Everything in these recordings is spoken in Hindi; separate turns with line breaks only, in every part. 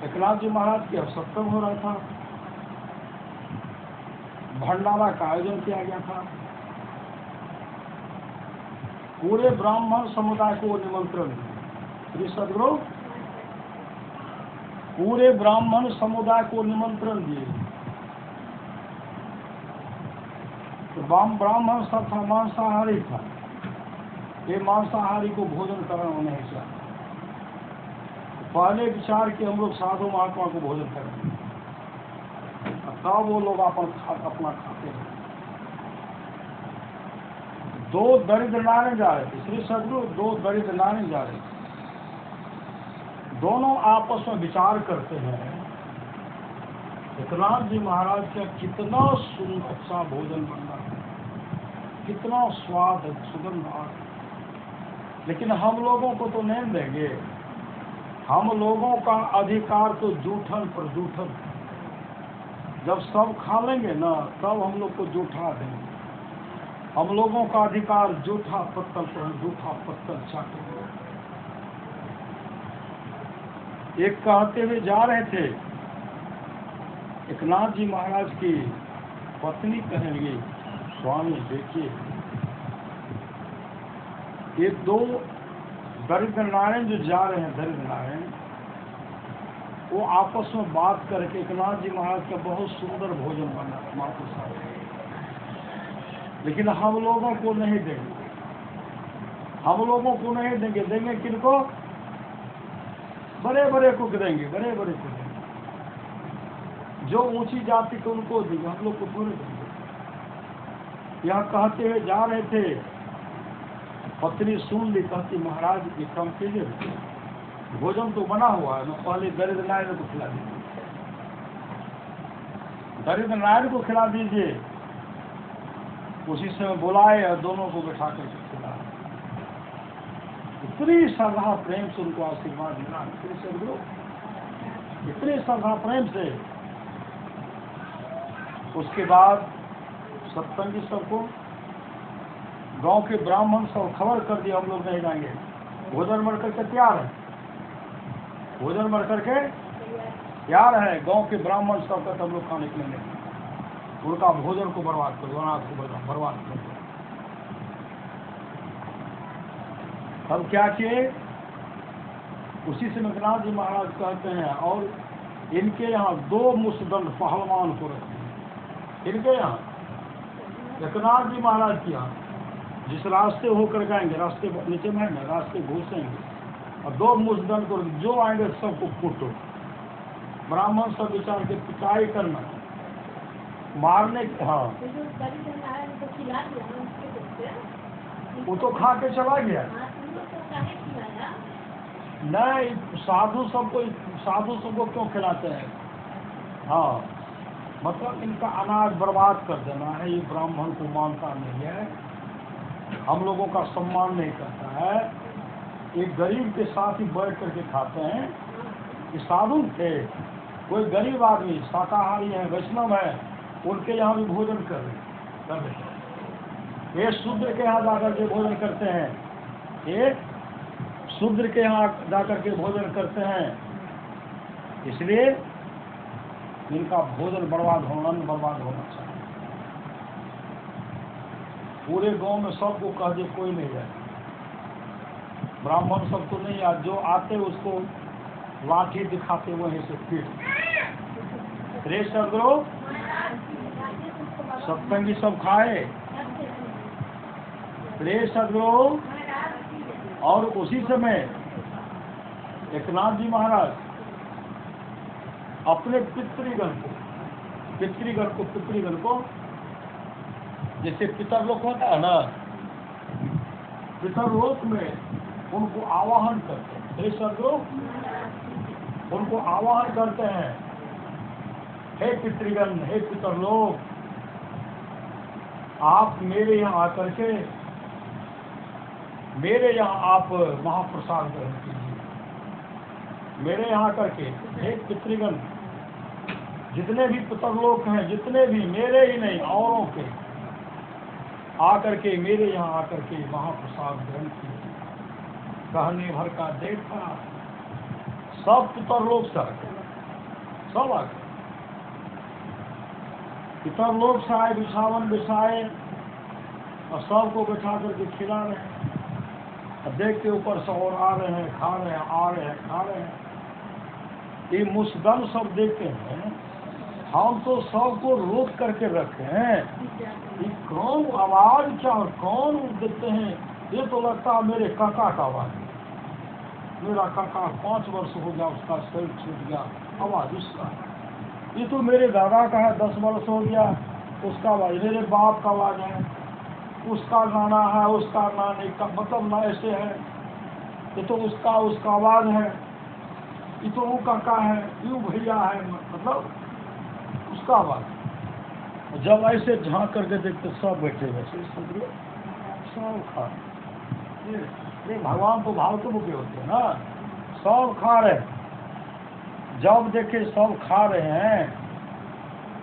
एकनाथ जी महाराज के अब सत्संग हो रहा था, भंडारा का आयोजन किया गया था। पूरे ब्राह्मण समुदाय को निमंत्रण दिया श्री सदगुरु, पूरे ब्राह्मण समुदाय को निमंत्रण दिए। तो ब्राह्मण सब था, मांसाहारी था, ये मांसाहारी को भोजन करना नहीं चाहिए। पहले विचार कि हम लोग साधु महात्मा को भोजन करेंगे, तब वो लोग अपना खाते हैं। दो दरिद्र नारायण जा रहे थे श्री सदगुरु, दो दरिद्र नारायण जा रहे थे। दोनों आपस में विचार करते हैं, एकनाथ जी महाराज का कितना सुंदर अच्छा भोजन बन रहा है, कितना स्वाद है, सुगंध आ, लेकिन हम लोगों को तो नहीं देंगे। हम लोगों का अधिकार तो जूठन पर जूठन, जब सब खा लेंगे ना तब हम लोग को जूठा देंगे। हम लोगों का अधिकार जूठा पत्तल पर जूठा पत्तल चाटेंगे। एक कहते हुए जा रहे थे, एकनाथ जी महाराज की पत्नी कहेंगी, स्वामी देखिए ये दो दरिद्र नारायण जो जा रहे हैं, दरिद्र नारायण, वो आपस में बात करके एकनाथ जी महाराज का बहुत सुंदर भोजन बना महाप्रसाद, लेकिन हम लोगों को नहीं देंगे। हम लोगों को नहीं देंगे। देंगे किनको? बड़े बड़े को देंगे, बड़े बड़े को देंगे, जो ऊंची जाति को उनको देंगे, हम लोग को थोड़े देंगे। यह कहते हुए जा रहे थे, पत्नी सुन ली, कहती महाराज की कम कीजिए, भोजन तो बना हुआ है, मैं पहले दरिद्र नारायण को खिला दीजिए, दरिद्र नारायण को खिला दीजिए। उसी समय बुलाए और दोनों को बैठा कर खिला। इतनी श्रद्धा प्रेम से उनको आशीर्वाद मिला, इतनी श्रद्धा प्रेम से। उसके बाद सत्संगी सबको, गांव के ब्राह्मण सब खबर कर दिया, हम लोग नहीं जाएंगे, भोजन मर करके तैयार है, भोजन मर करके तैयार है। गांव के ब्राह्मण सब का हम लोग खाने के लिए नहीं, उनका भोजन को बर्बाद कर दो, अनाज को बर्बाद कर दो। तब क्या किए? उसी से एकनाथ जी महाराज कहते हैं, और इनके यहाँ दो मुसदंड पहलवान को रखते हैं। इनके यहाँ एकनाथ जी महाराज के यहाँ जिस रास्ते होकर जाएंगे, रास्ते नीचे में है ना, रास्ते घुसेंगे और दो मुसदंड को, जो आएंगे सबको कूटो। ब्राह्मण सब विचार के पिटाई करना, मारने। हाँ, वो तो खा के चला गया। नहीं, साधु सबको क्यों खिलाते हैं? हाँ, मतलब इनका अनाज बर्बाद कर देना है। ये ब्राह्मण को मानता नहीं है, हम लोगों का सम्मान नहीं करता है। एक गरीब के साथ ही बैठ करके खाते हैं। ये साधु थे, कोई गरीब आदमी शाकाहारी है, वैष्णव है, उनके यहाँ भी भोजन कर रहे हैं। ये शूद्र के यहाँ जाकर के भोजन करते हैं, ये शूद्र के यहाँ जाकर के भोजन करते हैं। इसलिए इनका भोजन बर्बाद होना चाहिए। पूरे गांव में सबको कह दे, कोई नहीं जाए, ब्राह्मण सबको नहीं, आज जो आते उसको लाठी दिखाते वहीं से पीट। रे सदगुरु, सत्संगी सब खाए, रे सदगुरु। और उसी समय एकनाथ जी महाराज अपने पितृगण को जैसे पितरलोक होता है ना, पितरलोक में उनको आवाहन करते हैं। हे सदगुरु, उनको आवाहन करते हैं, हे पितृगण, हे पितरलोक, आप मेरे यहाँ आकर के, मेरे यहाँ आप महाप्रसाद ग्रहण कीजिए। मेरे यहाँ करके हे पितृगण, जितने भी पितरलोक हैं, जितने भी, मेरे ही नहीं औरों के, आकर के मेरे यहाँ आकर के महाप्रसाद ग्रहण कीजिए। कहने भर का देखा सब पितरलोक से सब आ गए। पितर लोग से आए, बिछावन बिछाए और सबको बैठा करके खिला रहे हैं। और देख के ऊपर से और आ रहे हैं, खा रहे हैं, आ रहे हैं, खा रहे हैं। ये मुस्दन सब देखते हैं, हम तो सबको रोक करके रखे हैं। ये कौन आवाज क्या, कौन देखते हैं, ये तो लगता है मेरे काका का आवाज है। मेरा काका 5 वर्ष हो गया, उसका शरीर छूट गया, आवाज उसका। ये तो मेरे दादा का है, 10 वर्ष हो गया, उसका आवाज। मेरे बाप का आवाज है, उसका नाना है, उसका नानी का, मतलब ना ऐसे है। ये तो उसका आवाज है, ये तो वो काका है, ये भैया है, मतलब उसका आवाज। जब ऐसे झांक करके देखते सब बैठे वैसे सब खा। ये भगवान तो भाव तो मुके होते हैं ना, सब खा रहे। जब देखे सब खा रहे हैं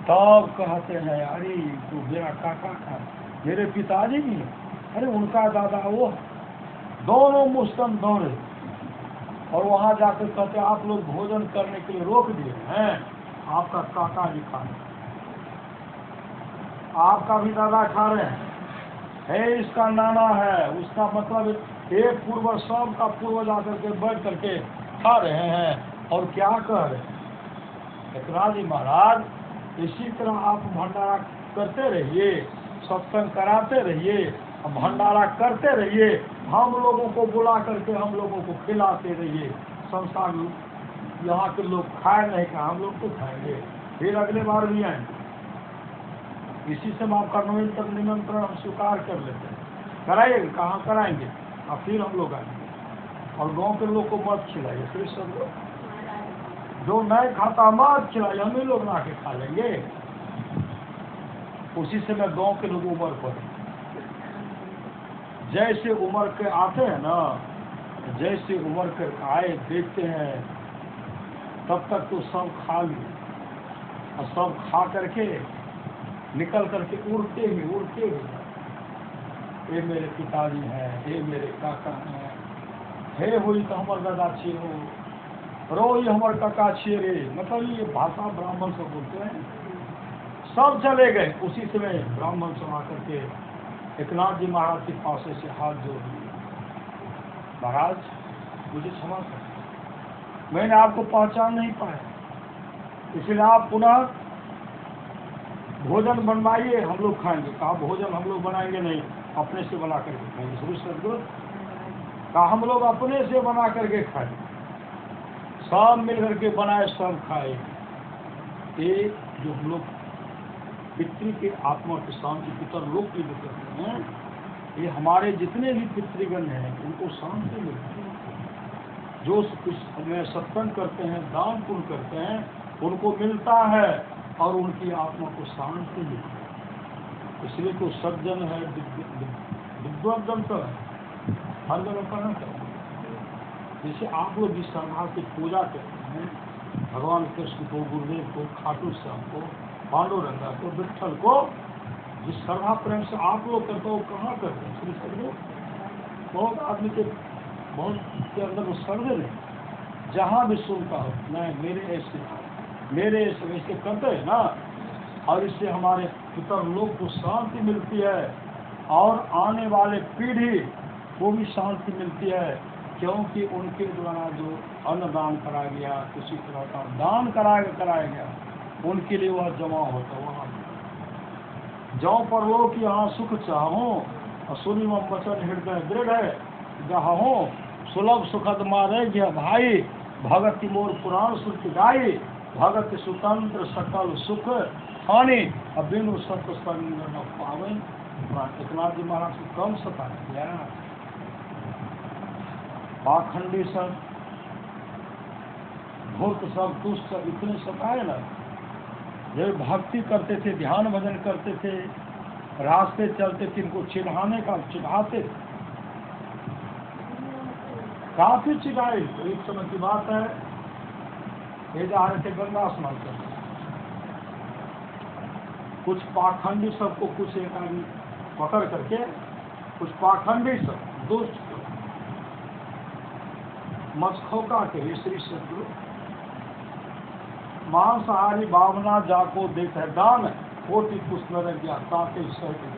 तब कहते हैं अरे तो मेरा काका का, मेरे पिताजी भी, अरे उनका दादा, वो दोनों मुस्तन दौड़े और वहां जाकर कहते आप लोग भोजन करने के लिए रोक दिए हैं, आपका काका भी खा रहे, आपका भी दादा खा रहे हैं, है इसका नाना है, उसका मतलब एक पूर्वज, सब का पूर्वज आकर के बैठ करके खा रहे हैं। और क्या कह रहे हैं एकनाथ जी महाराज, इसी तरह आप भंडारा करते रहिए, सत्संग कराते रहिए, भंडारा करते रहिए, हम लोगों को बुला करके हम लोगों को खिलाते रहिए। संसार यहाँ के लोग खाए नहीं का, हम लोग तो खाएंगे, फिर अगले बार भी आएंगे। इसी से हम आपका निमंत्रण हम स्वीकार कर लेते हैं। कराइएगा, कहाँ कराएंगे, और फिर हम लोग आएंगे। और गांव के लोग को मत खिलाइए, फिर सब लोग जो नहीं खाता मत खिलाइए, हम ही लोग ना के खा लेंगे। उसी से मैं गांव के लोग उम्र पड़े, जैसे उम्र के आते हैं ना, जैसे उम्र के आए देखते हैं, तब तक तो सब खा लिए और सब खा करके निकल करके उड़ते ही ये मेरे पिताजी हैं, ये मेरे काका हैं, हे हुई तो हमार दादा छे हो, रो ये हमार काका छे रे, मतलब ये भाषा ब्राह्मण सब बोलते हैं। सब चले गए। उसी समय ब्राह्मण सब आकर के एकनाथ जी महाराज के पास से हाथ जोड़ दिए, महाराज मुझे क्षमा कर, मैंने आपको पहचान नहीं पाया, इसलिए आप पुनः भोजन बनवाइए, हम लोग खाएंगे। कहा भोजन हम लोग बनाएंगे नहीं, अपने से बना करके खाएंगे। सभी सदगुरु कहा हम लोग अपने से बना करके खाए, सब मिल करके बनाए, सब खाए। ये जो हम लोग पितृ के आत्मा के शांति, पितर लोग की जो करते हैं, ये हमारे जितने भी पितृगण हैं उनको शांति मिलती है। जो में सत्संग करते हैं, दान पुण्य करते हैं, उनको मिलता है और उनकी आत्मा को शांति मिलती है। इसलिए तो सज्जन है, विद्वजन तो है, हर जगह करना चाहिए। जैसे आप लोग जिस श्रद्धा से पूजा करते हैं भगवान कृष्ण को, गुरुदेव को, खाटू श्याम को, पांडुरंगा को, विठल को, जिस श्रद्धा प्रेम से आप लोग करते हो वो कहाँ करते हैं? श्री सदगुरु बहुत आदमी के बहुत के अंदर वो श्रद्धे नहीं, जहाँ भी सुनता हो नहीं मेरे ऐसे वैसे करते हैं ना, और इससे हमारे पितर लोग को शांति मिलती है और आने वाले पीढ़ी को भी शांति मिलती है, क्योंकि उनके द्वारा जो अन्नदान कराया गया, किसी तरह का दान कराया गया, उनके लिए वह जमा होता। वहाँ जौ पर लोग यहाँ सुख चाहो और सुनी में वचन हृदय दृढ़ है, जहाँ हो सुलभ सुखद मारे गया भाई, भगत मोर पुराण सुख गाई, भगत स्वतंत्र सकल सुख हानि, अबिनु सत्संग न पावे। एकनाथ जी महाराज को कम सताया गया, पाखंडी सब, भूत सब, दुष्ट सब इतने सताए ना। जब भक्ति करते थे, ध्यान भजन करते थे, रास्ते चलते थे, इनको चिढ़ाने का चिढ़ाते थे, काफी चिढ़ाए। तो एक समय की बात है, ये जा रहे थे गंगा स्नान करते, कुछ पाखंडी सबको कुछ एक आदमी पकड़ करके, कुछ पाखंडी सब दुष्ट मचखौका के श्री सदगुरु मांसाहारी भावना जाको देख दान, कोटि कुछ नर गया ताके सहित।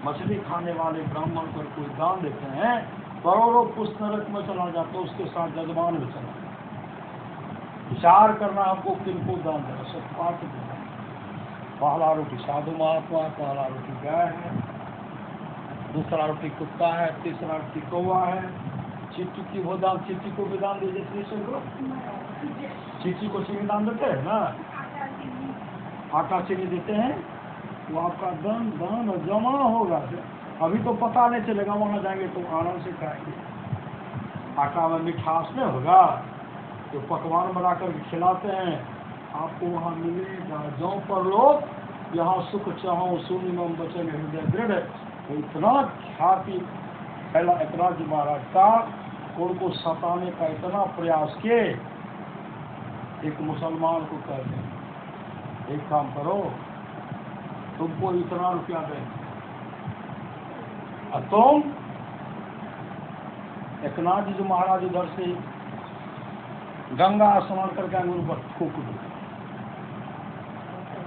मछली खाने वाले ब्राह्मण पर कोई दान देते हैं, करोड़ों पुष्ट नरक में चला जाता, उसके साथ जजमान में चला। विचार करना आपको किनको दान देना, सत्पाठ देना। पहला रोटी साधु महात्मा, पहला रोटी गाय है, दूसरा रोटी कुत्ता है, तीसरा रोटी कौवा है। चीटी की वो दान, चीटी को भी दान दीजिए। चीटी को चीनी दान देते हैं ना, आटा चीनी देते हैं, वो आपका दान दान जमा होगा। अभी तो पता नहीं चलेगा, वहाँ जाएंगे तो आराम से खाएंगे। आटा में मिठास नहीं होगा, तो पकवान बनाकर खिलाते हैं, आपको वहाँ मिलेगा। जौ पर लोग यहाँ सुख चाहो सुनिमम बचन हृदय दृढ़। तो इतना ख्याति फैला इतना जी महाराज का, उनको सताने का इतना प्रयास किए। एक मुसलमान को कहते हैं, एक काम करो, तुमको इतना रुपया दें, और तुम एकनाथ जी महाराज उधर से गंगा स्नान करके अंगूर पर थूक दो,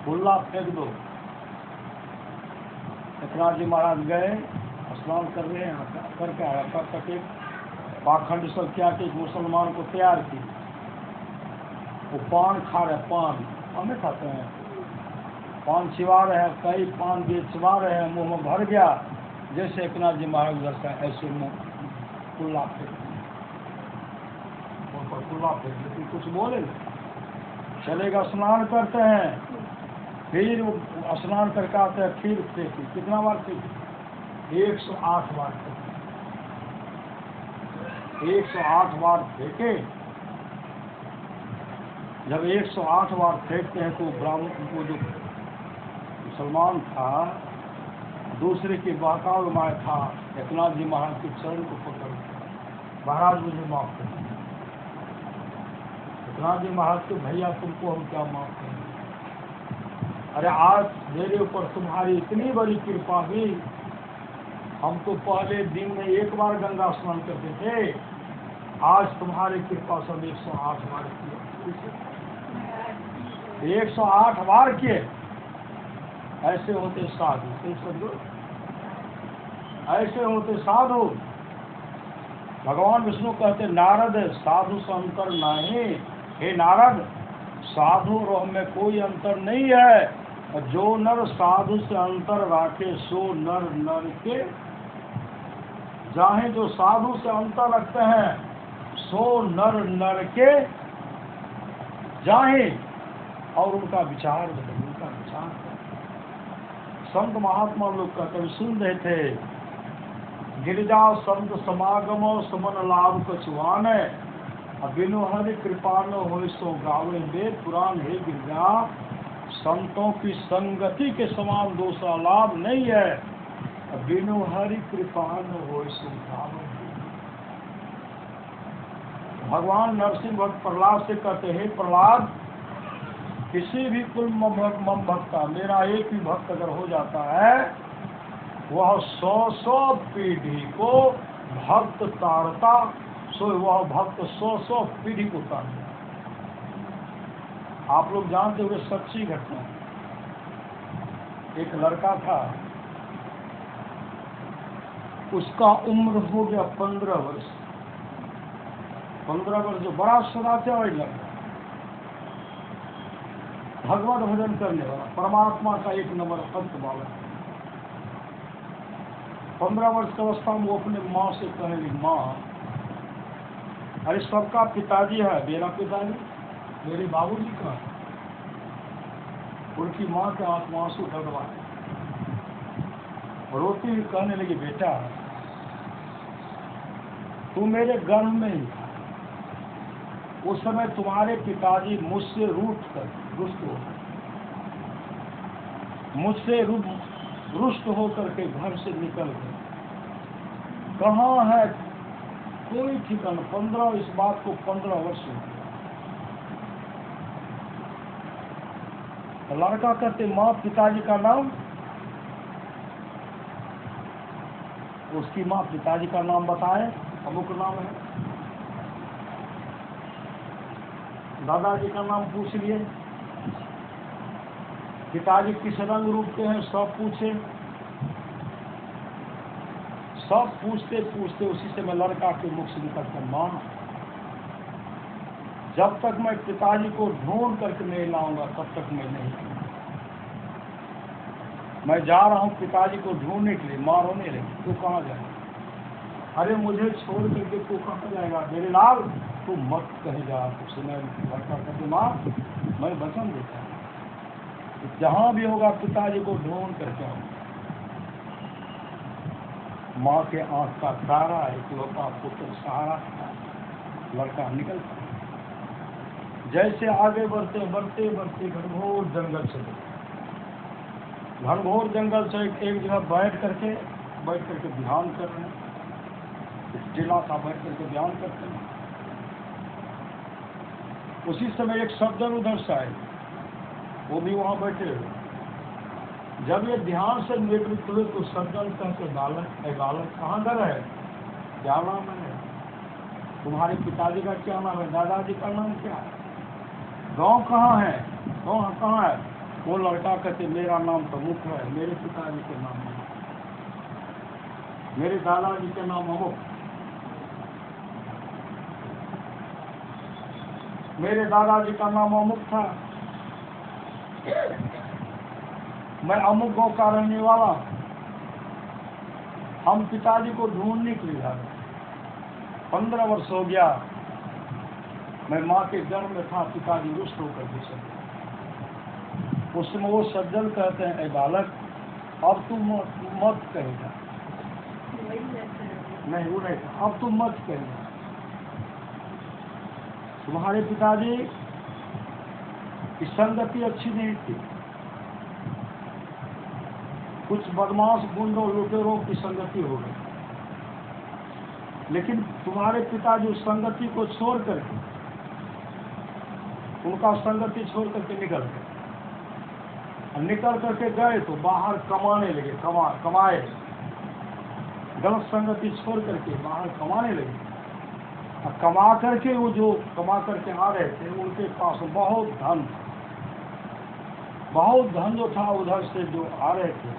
खुला फेंक दो। एकनाथ जी महाराज गए, स्नान कर रहे हैं, करके आया, तब तक एक पाखंड सब क्या कि मुसलमान को तैयार की, वो पान खा रहे, पान हमें खाते हैं, पान चिवा रहे हैं, कई पान बेचवा रहे हैं, मुंह में भर गया। जैसे एकनाथ जी महाराज उधर से ऐसे मुँह खुला फेंक, खुला फेंक, लेकिन कुछ बोले चलेगा। स्नान करते हैं, फिर स्नान करके आते हैं, फिर फेंकी। कितना बार फेंकी? 108 बार फेंके। 108 बार फेंके। जब 108 बार फेंकते हैं तो ब्राह्मण को, जो मुसलमान था, दूसरे के बहकाव में था, एकनाथ जी महाराज के चरण को पकड़, महाराज मुझे माफ कर। एकनाथ जी महाराज के भैया तुमको हम क्या माफ करें? अरे आज मेरे ऊपर तुम्हारी इतनी बड़ी कृपा हुई, हम तो पहले दिन में एक बार गंगा स्नान करते थे, आज तुम्हारी कृपा सब 108 बार किए। 108 बार किए। ऐसे होते साधु, समझो, ऐसे होते साधु। भगवान विष्णु कहते नारद साधु से अंतर नहीं। हे नारद, साधु और में कोई अंतर नहीं है। जो नर साधु से अंतर राखे सो नर नर के जाहे। जो साधु से अंतर रखते हैं सो नर नर के जाहे। और उनका विचार बदले, उनका विचार। संत महात्मा लोग कहते सुन रहे थे, गिरिजा संत समागम समन लाभ कछुआन, बिनु हरि कृपा न हो सो गावे वेद पुराण। हे गिरिजा, संतों की संगति के समान दूसरा लाभ नहीं है, बिनु हरि कृपा न हो सो गावे। भगवान नरसिंह भक्त प्रहलाद से कहते हैं, प्रहलाद, किसी भी कुल मम भक्त का मेरा एक भी भक्त अगर हो जाता है, वह 100 पीढ़ी को भक्त तारता, सो वह भक्त 100 पीढ़ी को तारता। आप लोग जानते हुए सच्ची घटना। एक लड़का था, उसका उम्र हो गया 15 वर्ष। 15 वर्ष जो बड़ा सदाचार लड़का, भगवत भजन करने वाला, परमात्मा का एक नंबर भक्त बाबा। 15 वर्ष की अवस्था में वो अपने माँ से कहने लगी, माँ, अरे सबका पिताजी है, मेरा पिताजी, मेरे बाबूजी का। उनकी माँ के आंख में आंसू ढलवाए, रोती हुई कहने लगी, बेटा तू मेरे गर्भ में ही था, उस समय तुम्हारे पिताजी मुझसे रुष्ट होकर के घर से निकल गए। कहाँ है कोई ठिकाना। 15, इस बात को 15 वर्ष हो गए। लड़का कहते, माँ पिताजी का नाम? उसकी माँ पिताजी का नाम बताए, अमुक नाम है। दादाजी का नाम पूछ लिए, पिताजी किस रंग रूप के हैं सब पूछे। सब पूछते पूछते उसी से मैं लड़का के मुख से निकल कर मां, जब तक मैं पिताजी को ढूंढ करके नहीं लाऊंगा तब तक मैं नहीं, मैं जा रहा हूं पिताजी को ढूंढने के लिए। मां रोने लगी, तू कहाँ जाएगा? अरे मुझे छोड़ करके तू कहाँ जाएगा मेरे लाल, तू मत कहीं जा। तुझसे मैं लड़का कहते माँ मैं वचन देता हूँ जहाँ भी होगा पिताजी को ढूंढ करके आऊंगा। माँ के आंख का तारा इकलौता पुत्र सहारा था, लड़का निकल पड़ा। जैसे आगे बढ़ते बढ़ते बढ़ते घनघोर जंगल से घनघोर जंगल से एक जगह बैठ करके ध्यान कर रहे हैं, टीला सा बैठ करके ध्यान करते हैं। उसी समय एक सज्जन उधर से आए, वो भी वहां बैठे हुए। जब ये ध्यान से निवृत्त हुए तो सज्जन कहते बालक कहाँ घर है, क्या नाम है, तुम्हारे पिताजी का क्या नाम है, दादाजी का नाम क्या है, गांव कहाँ है, गांव कहाँ है। वो लड़का कहते मेरा नाम प्रमुख है, मेरे पिताजी के नाम है, मेरे दादाजी के नाम अमुक, मेरे दादाजी का नाम अमुक था, मैं अमुक गांव का रहने वाला। हम पिताजी को ढूंढने के लिए जा रहे, 15 वर्ष हो गया, मैं माँ के गर्भ में था, पिताजी रुष्ट होकर गुजर गए। उसमें वो सज्जन कहते हैं ए बालक अब तुम मत कहेगा, नहीं वो नहीं, अब तुम मत कहेगा। तुम्हारे पिताजी की संगति अच्छी नहीं थी, कुछ बदमाश गुंडों लुटेरों की संगति हो गई, लेकिन तुम्हारे पिताजी उस संगति को छोड़ करके, उनका संगति छोड़ करके निकल करके गए तो बाहर कमाने लगे, कमाए, गलत संगति छोड़ करके बाहर कमाने लगे। कमा करके वो जो कमा करके आ रहे थे उनके पास बहुत धन जो था, उधर से जो आ रहे थे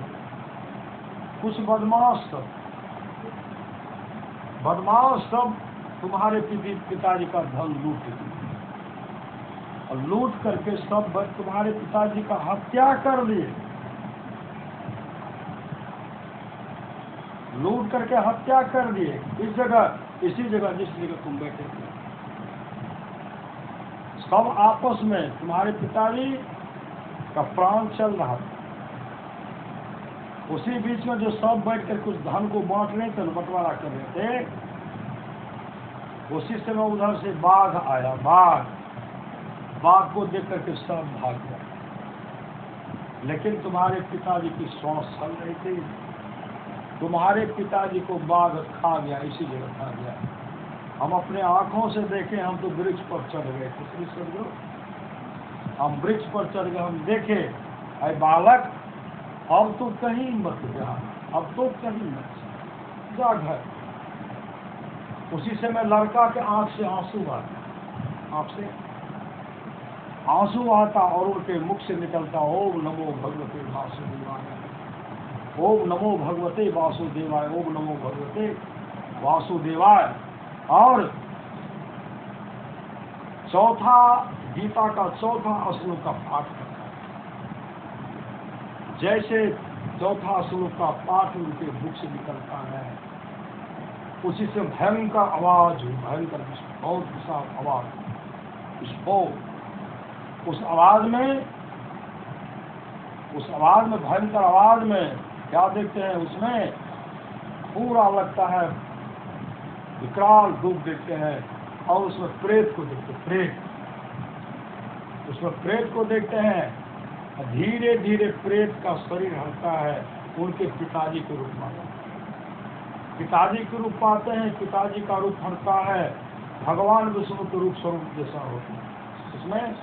कुछ बदमाश सब तुम्हारे पिताजी का धन लूट दिए और लूट करके सब तुम्हारे पिताजी का हत्या कर दिए, लूट करके हत्या कर दिए। इसी जगह जिस जगह तुम बैठे थे, सब आपस में तुम्हारे पिताजी का प्राण चल रहा था। उसी बीच में जो सब बैठ कर कुछ धन को बांट रहे थे, बंटवारा कर रहे थे, उसी समय उधर से बाघ आया। बाघ को देख करके सब भाग गया, लेकिन तुम्हारे पिताजी की सांस चल रही थी, तुम्हारे पिताजी को बाघ खा गया, इसी जगह खा गया। हम अपने आंखों से देखे, हम तो वृक्ष पर चढ़ गए थे, हम वृक्ष पर चढ़ गए, हम देखे अरे बालक अब तो कहीं मत जा, अब तो कहीं मत जा घर। उसी समय लड़का के आंख से आंसू आता और उनके मुख से निकलता ओम नमो भगवते वासुदेवाय, ओम नमो भगवते वासुदेवाय, ओम नमो भगवते वासुदेवाय। और गीता का चौथा श्लोक का पाठ करता है। जैसे चौथा श्लोक का पाठ उनके मुख से निकलता है, उसी से भयंकर आवाज, भयंकर बहुत विशाल आवाज, विस्फोट। उस आवाज में भयंकर आवाज में क्या देखते हैं, उसमें पूरा लगता है विकराल रूप देखते हैं। और उसमें प्रेत को देखते हैं, धीरे धीरे प्रेत का शरीर हटता है, उनके पिताजी के रूप में पिताजी के रूप पाते हैं। पिताजी का रूप हटता है, भगवान विष्णु के रूप स्वरूप जैसा होता है। इसमें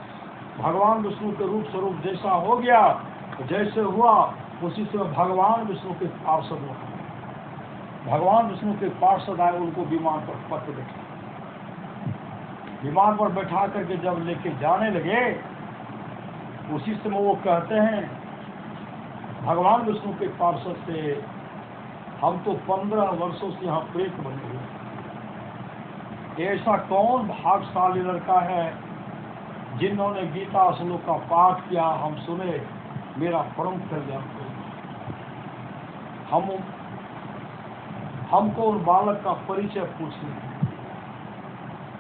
भगवान विष्णु के रूप स्वरूप जैसा हो गया, तो जैसे हुआ उसी से भगवान विष्णु के पार्षद हुआ। भगवान विष्णु के पार्षद आए, उनको विमान पर पत्र लिखा, विमान पर बैठा करके जब लेके जाने लगे, उसी समय वो कहते हैं भगवान विष्णु के पार्षद से, हम तो 15 वर्षों से यहाँ प्रेत बने हुए। ऐसा कौन भाग्यशाली लड़का है जिन्होंने गीता श्लोक का पाठ किया, हम सुने, मेरा परम कल्याण हो। हमको उन बालक का परिचय पूछिए।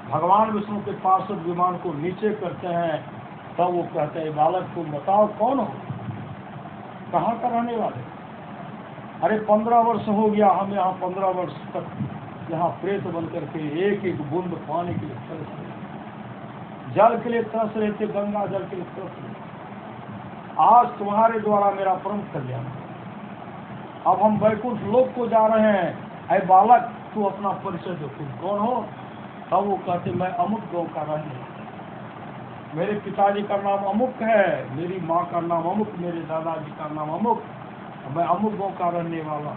भगवान विष्णु के पार्षद विमान को नीचे करते हैं, तब वो कहते हैं बालक तुम बताओ कौन हो, कहाँ का रहने वाले? अरे 15 वर्ष हो गया, हम यहाँ 15 वर्ष तक यहाँ प्रेत बन करके एक एक बूंद पानी के लिए तरस रहे, जल के लिए तरस रहे थे, गंगा जल के लिए तरस रहे। आज तुम्हारे द्वारा मेरा परम कल्याण, अब हम वैकुंठ लोक को जा रहे हैं। अरे बालक तू अपना परिचय दो, तुम कौन हो? तब वो कहते मैं अमुक गाँव का रहने वाला, मेरे पिताजी का नाम अमुक है, मेरी माँ का नाम अमुक, मेरे दादाजी का नाम अमुक, मैं अमुक गाँव का रहने वाला।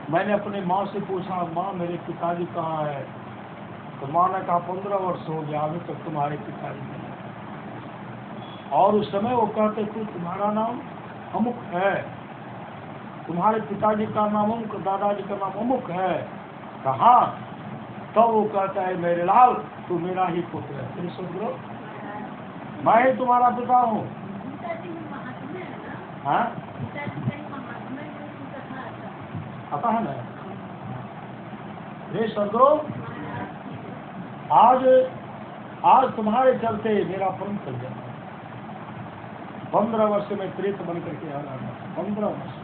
मैंने अपने माँ से पूछा, माँ मेरे पिताजी कहाँ है? तो माँ ने कहा 15 वर्ष हो गया अभी तक तुम्हारे पिताजी नहीं। और उस समय वो कहते तुम्हारा नाम अमुक है, तुम्हारे पिताजी का नाम अमुक, दादाजी का नाम अमुक है, कहाँ? तो वो कहता है मेरे लाल तू मेरा ही पुत्र है। फिर सुन लो, मैं ही तुम्हारा पिता हूँ। हाँ आता है ना? रे सदगुरु, आज तुम्हारे चलते मेरा परम कल्याण। 15 वर्ष में प्रेत बन करके आ रहा है, 15 वर्ष।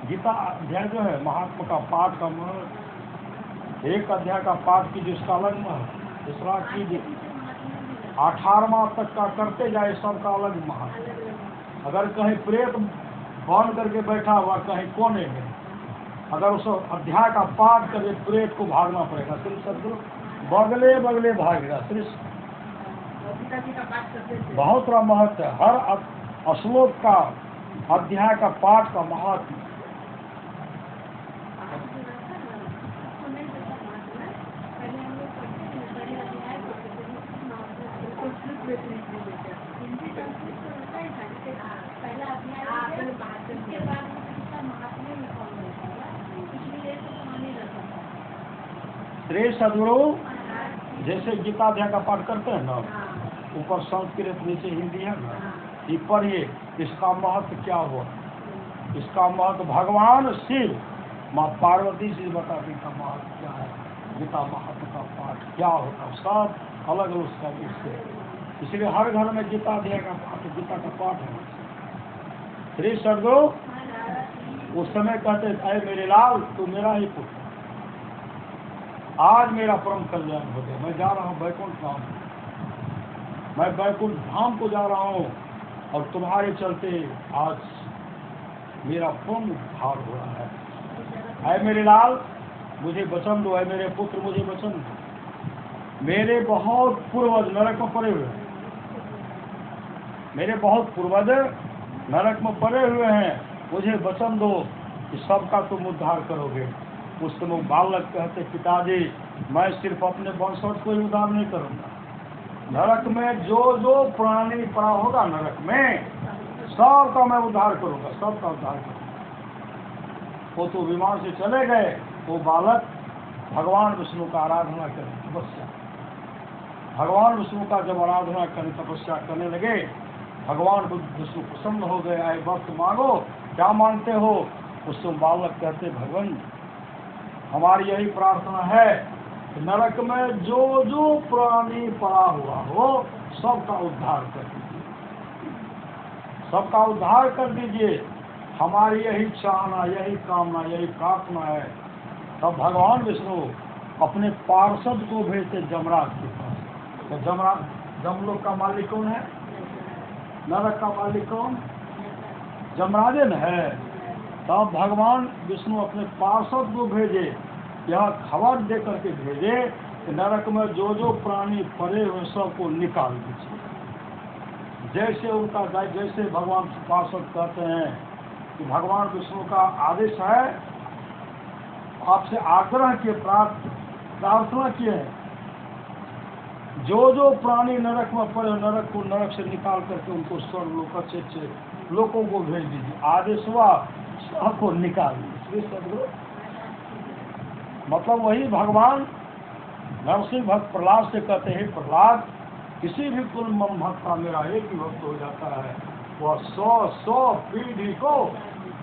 गीता अध्याय जो है महात्मा का पाठ का महत्व, एक अध्याय का पाठ कीजिए उसका अलग महत्व, दूसरा कीजिए 18वां तक का करते जाए सबका अलग महत्व। अगर कहीं प्रेत बन करके बैठा हुआ कहीं कोने में, अगर उस अध्याय का पाठ करे प्रेत को भागना पड़ेगा, सिर्फ सदगुरु बगले बगले भागेगा। सिर्फ बहुत बड़ा महत्व है हर श्लोक का, अध्याय का पाठ का महत्व। श्री सदगुरु जैसे गीता अध्याय का पाठ करते हैं ना, ऊपर संस्कृत नीचे हिंदी है ना, ये पढ़िए इसका महत्व क्या हुआ। इसका महत्व भगवान शिव माँ पार्वती से बताती का महत्व क्या है। गीता महत्व का पाठ क्या होता, सब अलग अलग उसका विषय, इसलिए हर घर में गीता अध्याय का पाठ, गीता का पाठ है। श्री सदगुरु उस समय कहते अरे मेरे लाल तू मेरा ही पुत्र, आज मेरा परम कल्याण हो गया। मैं जा रहा हूँ वैकुंठ धाम, मैं वैकुंठ धाम को जा रहा हूँ और तुम्हारे चलते आज मेरा पूर्ण उद्धार हो रहा है। अरे मेरे लाल मुझे वचन दो, है मेरे पुत्र मुझे वचन दो। मेरे बहुत पूर्वज नरक में पड़े हुए हैं, मेरे बहुत पूर्वज नरक में पड़े हुए हैं, मुझे वचन दो कि सबका तुम उद्धार करोगे। उस समय बालक कहते पिताजी मैं सिर्फ अपने वंशज को ही उद्धार नहीं करूंगा, नरक में जो जो प्राणी पड़ा होगा नरक में सबका मैं उद्धार करूंगा, सबका उद्धार करूंगा। वो तो विमान से चले गए। वो बालक भगवान विष्णु का आराधना करें, तपस्या, भगवान विष्णु का जब आराधना करें तपस्या करने लगे, भगवान विष्णु प्रसन्न हो गए। आए वक्त मांगो, क्या मांगते हो? उससे बालक कहते भगवान हमारी यही प्रार्थना है कि नरक में जो जो प्राणी पड़ा हुआ हो सबका उद्धार कर दीजिए, सबका उद्धार कर दीजिए। हमारी यही चाहना, यही कामना, यही प्रार्थना है। तब भगवान विष्णु अपने पार्षद को भेजते जमराज के पास। तो जमलोक का मालिक कौन है? नरक का मालिक कौन? जमराजन है। तब भगवान विष्णु अपने पार्षद को भेजे, यह खबर दे करके भेजे कि नरक में जो जो प्राणी पड़े हुए सबको निकाल दीजिए। जैसे उनका जैसे भगवान पार्षद कहते हैं कि भगवान विष्णु का आदेश है, आपसे आग्रह के प्राप्त प्रार्थना किए हैं, जो जो प्राणी नरक में पड़े नरक को नरक से निकाल करके उनको स्वर्ग लोक अच्छे अच्छे लोगों को भेज दीजिए। आदेश हुआ सबको निकाल दीजिए। सदगुरु मतलब वही भगवान नरसिंह भक्त प्रहलाद से कहते हैं, प्रहलाद किसी भी कुल भक्त का मेरा एक ही भक्त हो जाता है, वह 100 पीढ़ी को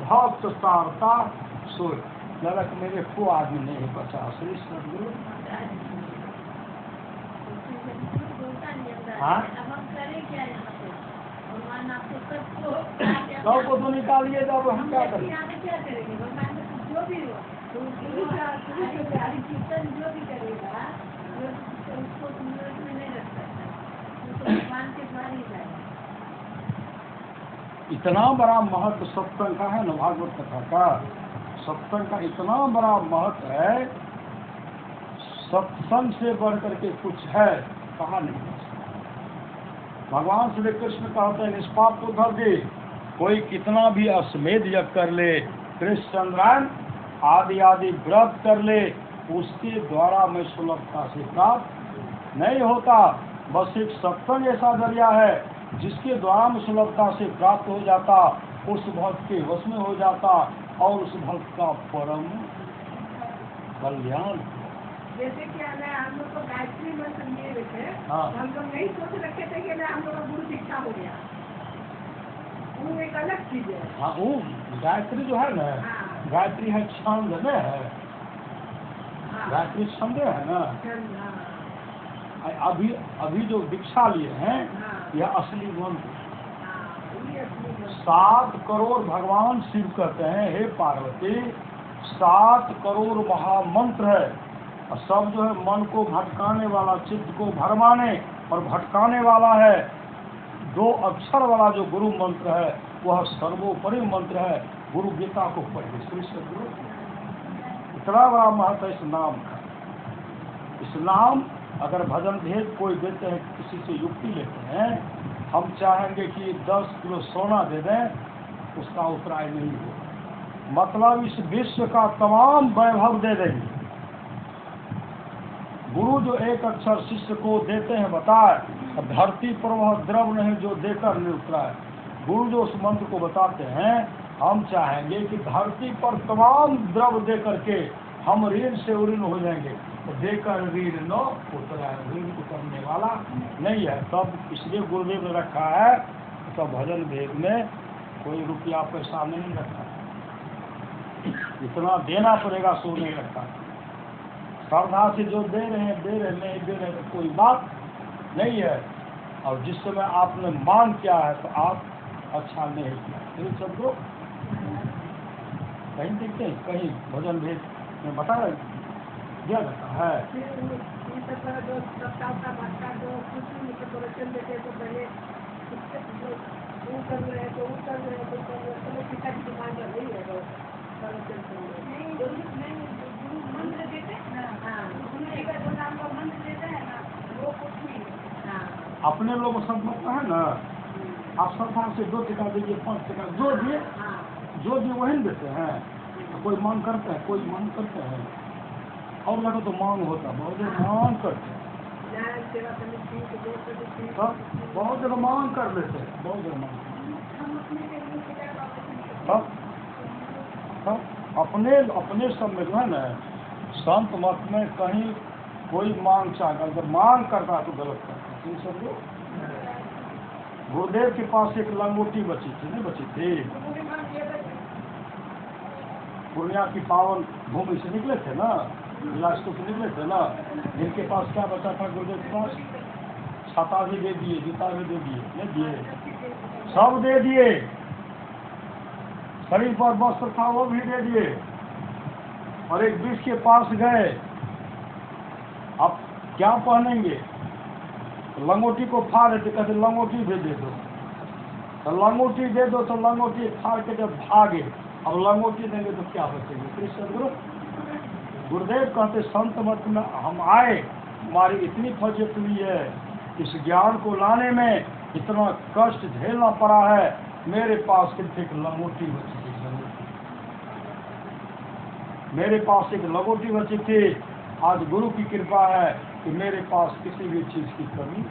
भक्त तारता सोच। नरक मेरे को आदमी नहीं बचा। श्री सदगुरु सबको तो निकालिए, जब हम क्या करें?
जो भी हो जो भी करेगा उसको में नहीं रख सकता, भगवान के द्वारा ही जाएगा।
इतना बड़ा महत्व सत्संग का है न, भागवत कथा का सत्संग का इतना बड़ा महत्व है, सत्संग से बढ़ करके कुछ है कहा नहीं। भगवान श्री कृष्ण कहते हैं निष्पाप को धर दे, कोई कितना भी अश्वमेध यज्ञ कर ले, कृष्ण चंद्रायन आदि आदि व्रत कर ले, उसके द्वारा मैं सुलभता से प्राप्त नहीं होता। बस एक सत्संग ऐसा जरिया है जिसके द्वारा मैं सुलभता से प्राप्त हो जाता, उस भक्त के वश में हो जाता और उस भक्त का परम कल्याण।
जैसे कि हम लोग को गायत्री मंत्र लिए हुए थे, हम लोग नहीं सोच रखे थे कि हम लोग का गुरु दीक्षा हो गया, वो एक अलग चीज है।
हाँ, वो गायत्री जो है ना, गायत्री है छंद में है, गायत्री छंद है ना। अभी जो दीक्षा लिए हैं यह असली मंत्र। 7 करोड़ भगवान शिव कहते हैं, हे पार्वती 7 करोड़ महामंत्र है, और सब जो है मन को भटकाने वाला, चित्त को भरमाने और भटकाने वाला है। 2 अक्षर वाला जो गुरु मंत्र है वह सर्वोपरि मंत्र है। गुरु गीता को पढ़िए। श्री सदगुरु इतना बड़ा महत्व इस नाम का। इस नाम अगर भजन भेद कोई देते हैं, किसी से युक्ति लेते हैं, हम चाहेंगे कि 10 किलो सोना दे दें, उसका उतराय नहीं हो। मतलब इस विश्व का तमाम वैभव दे देंगे। गुरु जो एक अक्षर शिष्य को देते हैं बताए, धरती पर वह द्रव नहीं जो देकर नहीं उतराए। गुरु जो उस मंत्र को बताते हैं, हम चाहेंगे कि धरती पर तमाम द्रव दे करके हम ऋण से उऋण हो जाएंगे, तो देकर ऋण न उतराए, ऋण उतरने वाला नहीं है। तब इसलिए गुरुदेव ने रखा है, तो भजन भेद में कोई रुपया पैसा नहीं रखा, इतना देना पड़ेगा सो नहीं रखा। श्रद्धा से जो दे रहे हैं नहीं दे रहे तो कोई बात नहीं है। और जिस समय आपने मांग किया है तो आप अच्छा नहीं किया। इन सब लोग कहीं देखते हैं, कहीं भजन भेद में बताया दिया जाता है। अपने लोग सब लगता है ना, आप श्रद्धा से 2 टका दीजिए, 5 टका जो दिए वही देते हैं। तो कोई मांग करते हैं, कोई मांग करते हैं, और लगा तो मांग होता, बहुत जगह मांग करते हैं, बहुत जगह मांग कर लेते हैं, बहुत जगह मांग। अपने सब में जो है ना, संत मत में कहीं कोई मांग चाहता, अगर मांग करता है तो गलत करता है। इन सब लोग गुरुदेव के पास एक लंगोटी बची थी, नहीं बची थी, पूर्णिया की पावन भूमि से निकले थे ना, बिलासपुर से निकले थे ना, जिनके पास क्या बचा था गुरुदेव के पास? छाता भी दे दिए, जूता भी दे दिए, नहीं दिए, सब दे दिए, शरीर पर वस्त्र था वो भी दे दिए। और एक वृक्ष के पास गए, अब क्या पहनेंगे? लंगोटी को फाड़ देते, कहते लंगोटी भी दे दो, तो लंगोटी दे दो, तो लंगोटी फाड़ के जब भागे, अब लंगोटी देंगे तो क्या बचेंगे? कृष्ण गुरु गुरुदेव कहते संत मत में हम आए, हमारी इतनी फजीयत हुई है, इस ज्ञान को लाने में इतना कष्ट झेलना पड़ा है, मेरे पास सिर्फ एक लंगोटी बची थी, मेरे पास एक लंगोटी बची थी, आज गुरु की कृपा है कि मेरे पास किसी भी चीज की कमी,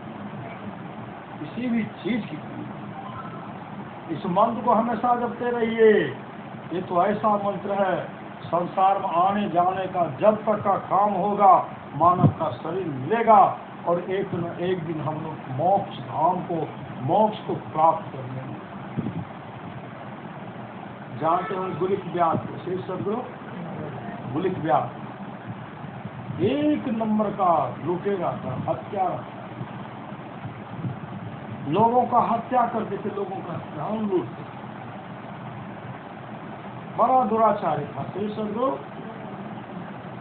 किसी भी चीज की कमी। इस मंत्र को हमेशा जपते रहिए। ये तो ऐसा मंत्र है, संसार में आने जाने का जब तक का काम होगा, मानव का शरीर मिलेगा और एक न एक दिन हम लोग मोक्ष धाम को, मोक्ष को प्राप्त कर लेंगे। जानते हो गुलिक व्यास को, श्री सदगुरु गुलिक व्यास एक नंबर का लुटेरा था, हत्यारा, लोगों का हत्या करते थे, लोगों का धन लूटते, बड़ा दुराचारी था। श्री सदगुरु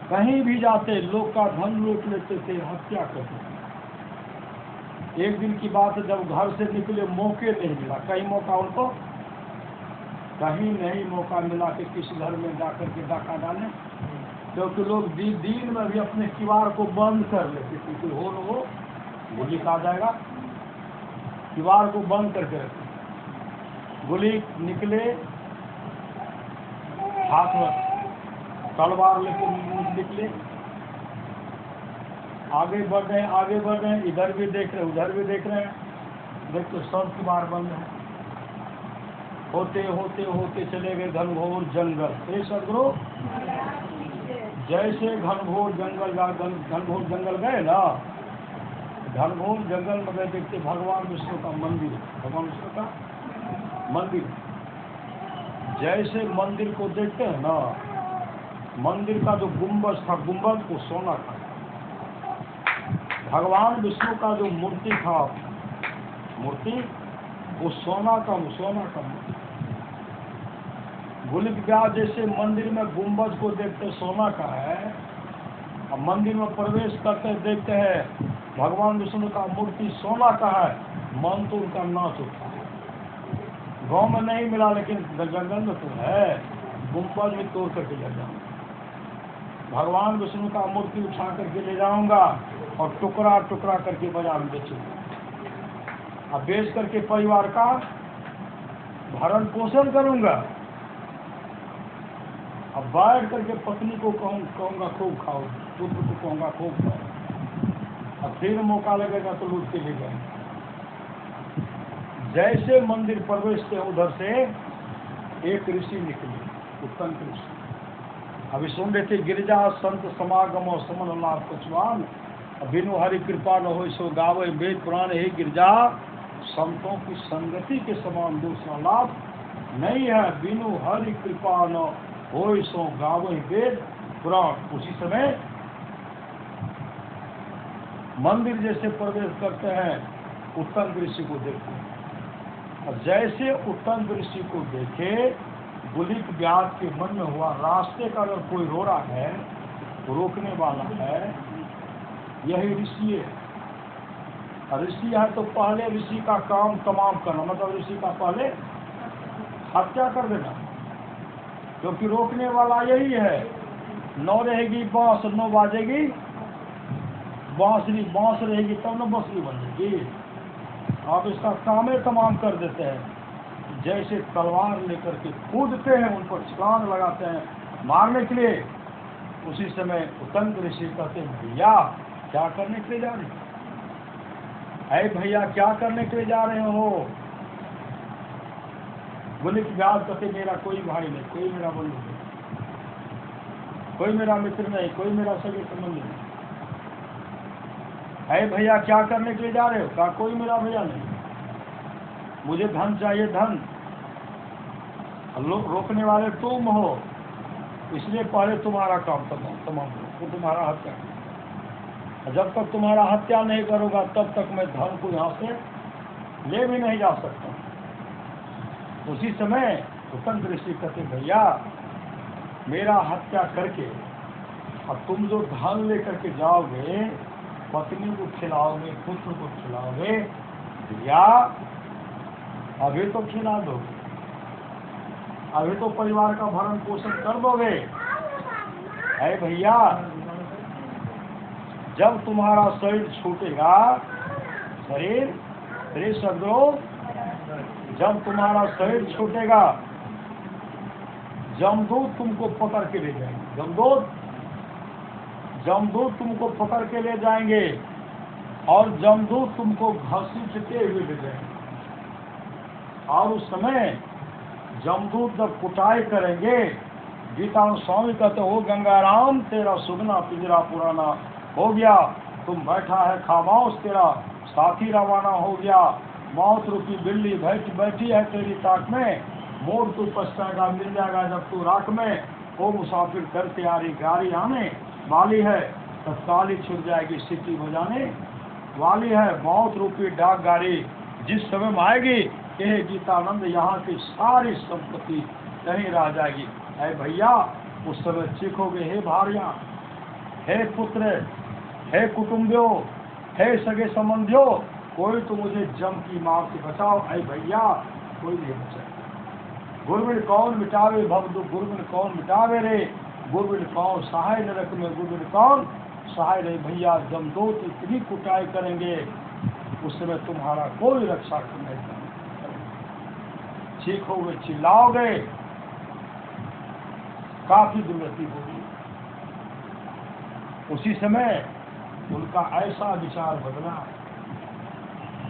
कहीं भी जाते लोग का धन लूट लेते थे, हत्या करते थे। एक दिन की बात है, जब घर से निकले मौके नहीं मिला, कहीं मौका उनको कहीं नहीं मौका मिला कि किस घर में जाकर के डाका डालें, क्योंकि लोग दिन में भी अपने किवाड़ को बंद कर लेते थे कि हो न हो गोली आ जाएगा, किवाड़ को बंद करके रखते। गोली निकले, हाथ में तलवार लेके निकले, आगे बढ़ रहे, इधर भी देख रहे, उधर भी देख रहे हैं, देखते सब किवाड़ बंद है। होते होते होते चले गए घनघोर जंगल। हे सदगुरु, जैसे घनघोर जंगल गए ना, घनघोर जंगल में गए, देखते भगवान विष्णु का मंदिर, भगवान विष्णु का मंदिर। जैसे मंदिर को देखते हैं ना, मंदिर का जो गुंबद था, गुंबद को सोना था। भगवान विष्णु का जो मूर्ति था, मूर्ति वो सोना का मूर्ति। गुलिक व्यास जैसे मंदिर में गुंबद को देखते सोना का है, और मंदिर में प्रवेश करते देखते हैं भगवान विष्णु का मूर्ति सोना का है, मन तो उनका नाच उठा। गाँव में नहीं मिला, लेकिन जंगल में तो है, गुंबद में तोड़ करके ले जाऊंगा, भगवान विष्णु का मूर्ति उठा करके ले जाऊंगा और टुकड़ा टुकड़ा करके बाजार में बेचूंगा, अब बेच करके परिवार का भरण पोषण करूंगा। अब बैठ करके पत्नी को कहूंगा खूब खाओ, पुत्र को कहूंगा खूब खाओ, अब फिर मौका लगेगा तो लूट के ले जाएंगे। जैसे मंदिर प्रवेश से उधर से एक ऋषि निकले, उत्तम ऋषि। अभी सुन रहे थे, गिरजा संत समागम और समन लाभ पचवान, बिनु हरि कृपा न हो सो गावे वेद पुराण। ही गिरजा संतों की संगति के समान दूसरा लाभ नहीं है, बिनु हरि कृपा न हो सो गावे वेद पुराण। उसी समय मंदिर जैसे प्रवेश करते हैं, उत्तम ऋषि को देखते हैं, और जैसे उत्तम ऋषि को देखे, गुलिक व्यास के मन में हुआ, रास्ते का अगर कोई रो रहा है, रोकने वाला है, यही ऋषि है। और ऋषि है तो पहले ऋषि का काम तमाम करना, मतलब ऋषि का पहले हत्या कर देना, क्योंकि रोकने वाला यही है। 9 रहेगी बांस, 9 बाजेगी बांसुरी, बांस रहेगी तब न बांसुरी बनेगी। आप इसका काम ही तमाम कर देते हैं। जैसे तलवार लेकर के कूदते हैं, उन पर छलांग लगाते हैं मारने के लिए, उसी समय उत्तम ऋषि कहते हैं, भैया क्या करने के लिए जा रहे हैं? अरे भैया क्या करने के लिए जा रहे हो? गुलिक व्यास कहते, मेरा कोई भाई नहीं, कोई मेरा बंधु नहीं, कोई मेरा मित्र नहीं, कोई मेरा सगे संबंधी नहीं। अरे भैया क्या करने के लिए जा रहे हो? कहा कोई मेरा भैया नहीं, मुझे धन चाहिए, धन। रोकने वाले तुम हो, इसलिए पहले तुम्हारा काम तमाम तो तुम्हारा हत्या। जब तक तुम्हारा हत्या नहीं करूँगा तब तक मैं धन को यहाँ से ले भी नहीं जा सकता। उसी समय उत्तम ऋषि कहते, भैया मेरा हत्या करके अब तुम जो धन लेकर के जाओगे, पत्नी को खिलाओगे, पुत्र को खिलाओगे, भैया अभी तो खिला दोगे, अभी तो परिवार का भरण पोषण कर दोगे। अरे भैया जब तुम्हारा शरीर छूटेगा, शरीर सदगुरु, जब तुम्हारा शरीर छूटेगा, जमदूत तुमको पकड़ के ले जाएंगे। जमदूत तुमको पकड़ के ले जाएंगे और जमदूत तुमको घसीटते हुए ले जाएंगे। और उस समय जमदूत जब कुटाई करेंगे, गीता स्वामी कहते हो गंगाराम तेरा सुगना पिंजरा पुराना हो गया, तुम बैठा है खामोश, तेरा साथी रवाना हो गया, मौत रूपी बिल्ली बैठी है तेरी ताक में, मोड़ तू पछताएगा मिल जाएगा जब तू राख में, ओ मुसाफिर कर तैयारी गाड़ी आने वाली है, तत्काल ही छुट जाएगी सिटी बजाने वाली है, मौत रूपी डाक गाड़ी जिस समय में आएगी, हे गीतानंद यहाँ की सारी संपत्ति कहीं रह जाएगी। है भैया उस समय चीखोगे, हे भारिया, हे पुत्र, हे कुटुंबियों, हे सगे संबंधियों, कोई तो मुझे जम की मार से बचाओ। ऐ भैया कोई नहीं बचाए। गुरबिन कौन मिटावे भवदुख, गुरबिन कौन मिटावे रे, गुरबिन कौन सहाय नरक में, गुरबिन कौन सहाय रे। भैया जमदूत इतनी कुटाई करेंगे उस समय तुम्हारा कोई रक्षा नहीं करेगा। चीखोगे, चिल्लाओगे, काफी दुर्गति होगी। उसी समय उनका ऐसा विचार बदला,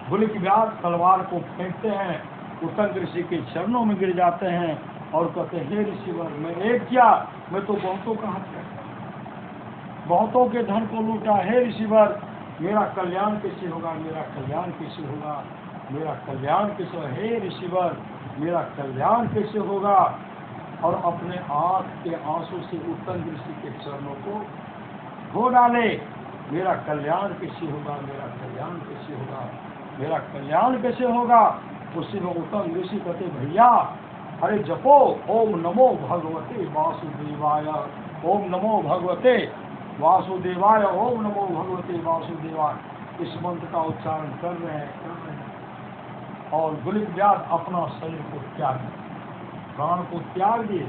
गुलिक व्याध तलवार को फेंकते हैं, उत्तंग ऋषि के चरणों में गिर जाते हैं और कहते हैं, हे ऋषिवर, मैं एक क्या, मैं तो बहुतों का हत्या, बहुतों के धन को लूटा। हे ऋषिवर, मेरा कल्याण कैसे होगा, मेरा कल्याण कैसे होगा, मेरा कल्याण कैसे होगा, हे ऋषिवर मेरा कल्याण कैसे होगा। और अपने आँख के आंसू से उत्तंग ऋषि के चरणों को धो डाले, मेरा कल्याण कैसे होगा, मेरा कल्याण कैसे होगा, मेरा कल्याण कैसे होगा। उसी में उत्तम ऋषि कहते, भैया अरे जपो ओम नमो भगवते वासुदेवाय, ओम नमो भगवते वासुदेवाय, ओम नमो भगवते वासुदेवाय। इस मंत्र का उच्चारण कर रहे हैं और गुलिक व्याध अपना शरीर को त्याग दिए, प्राण को त्याग दिए,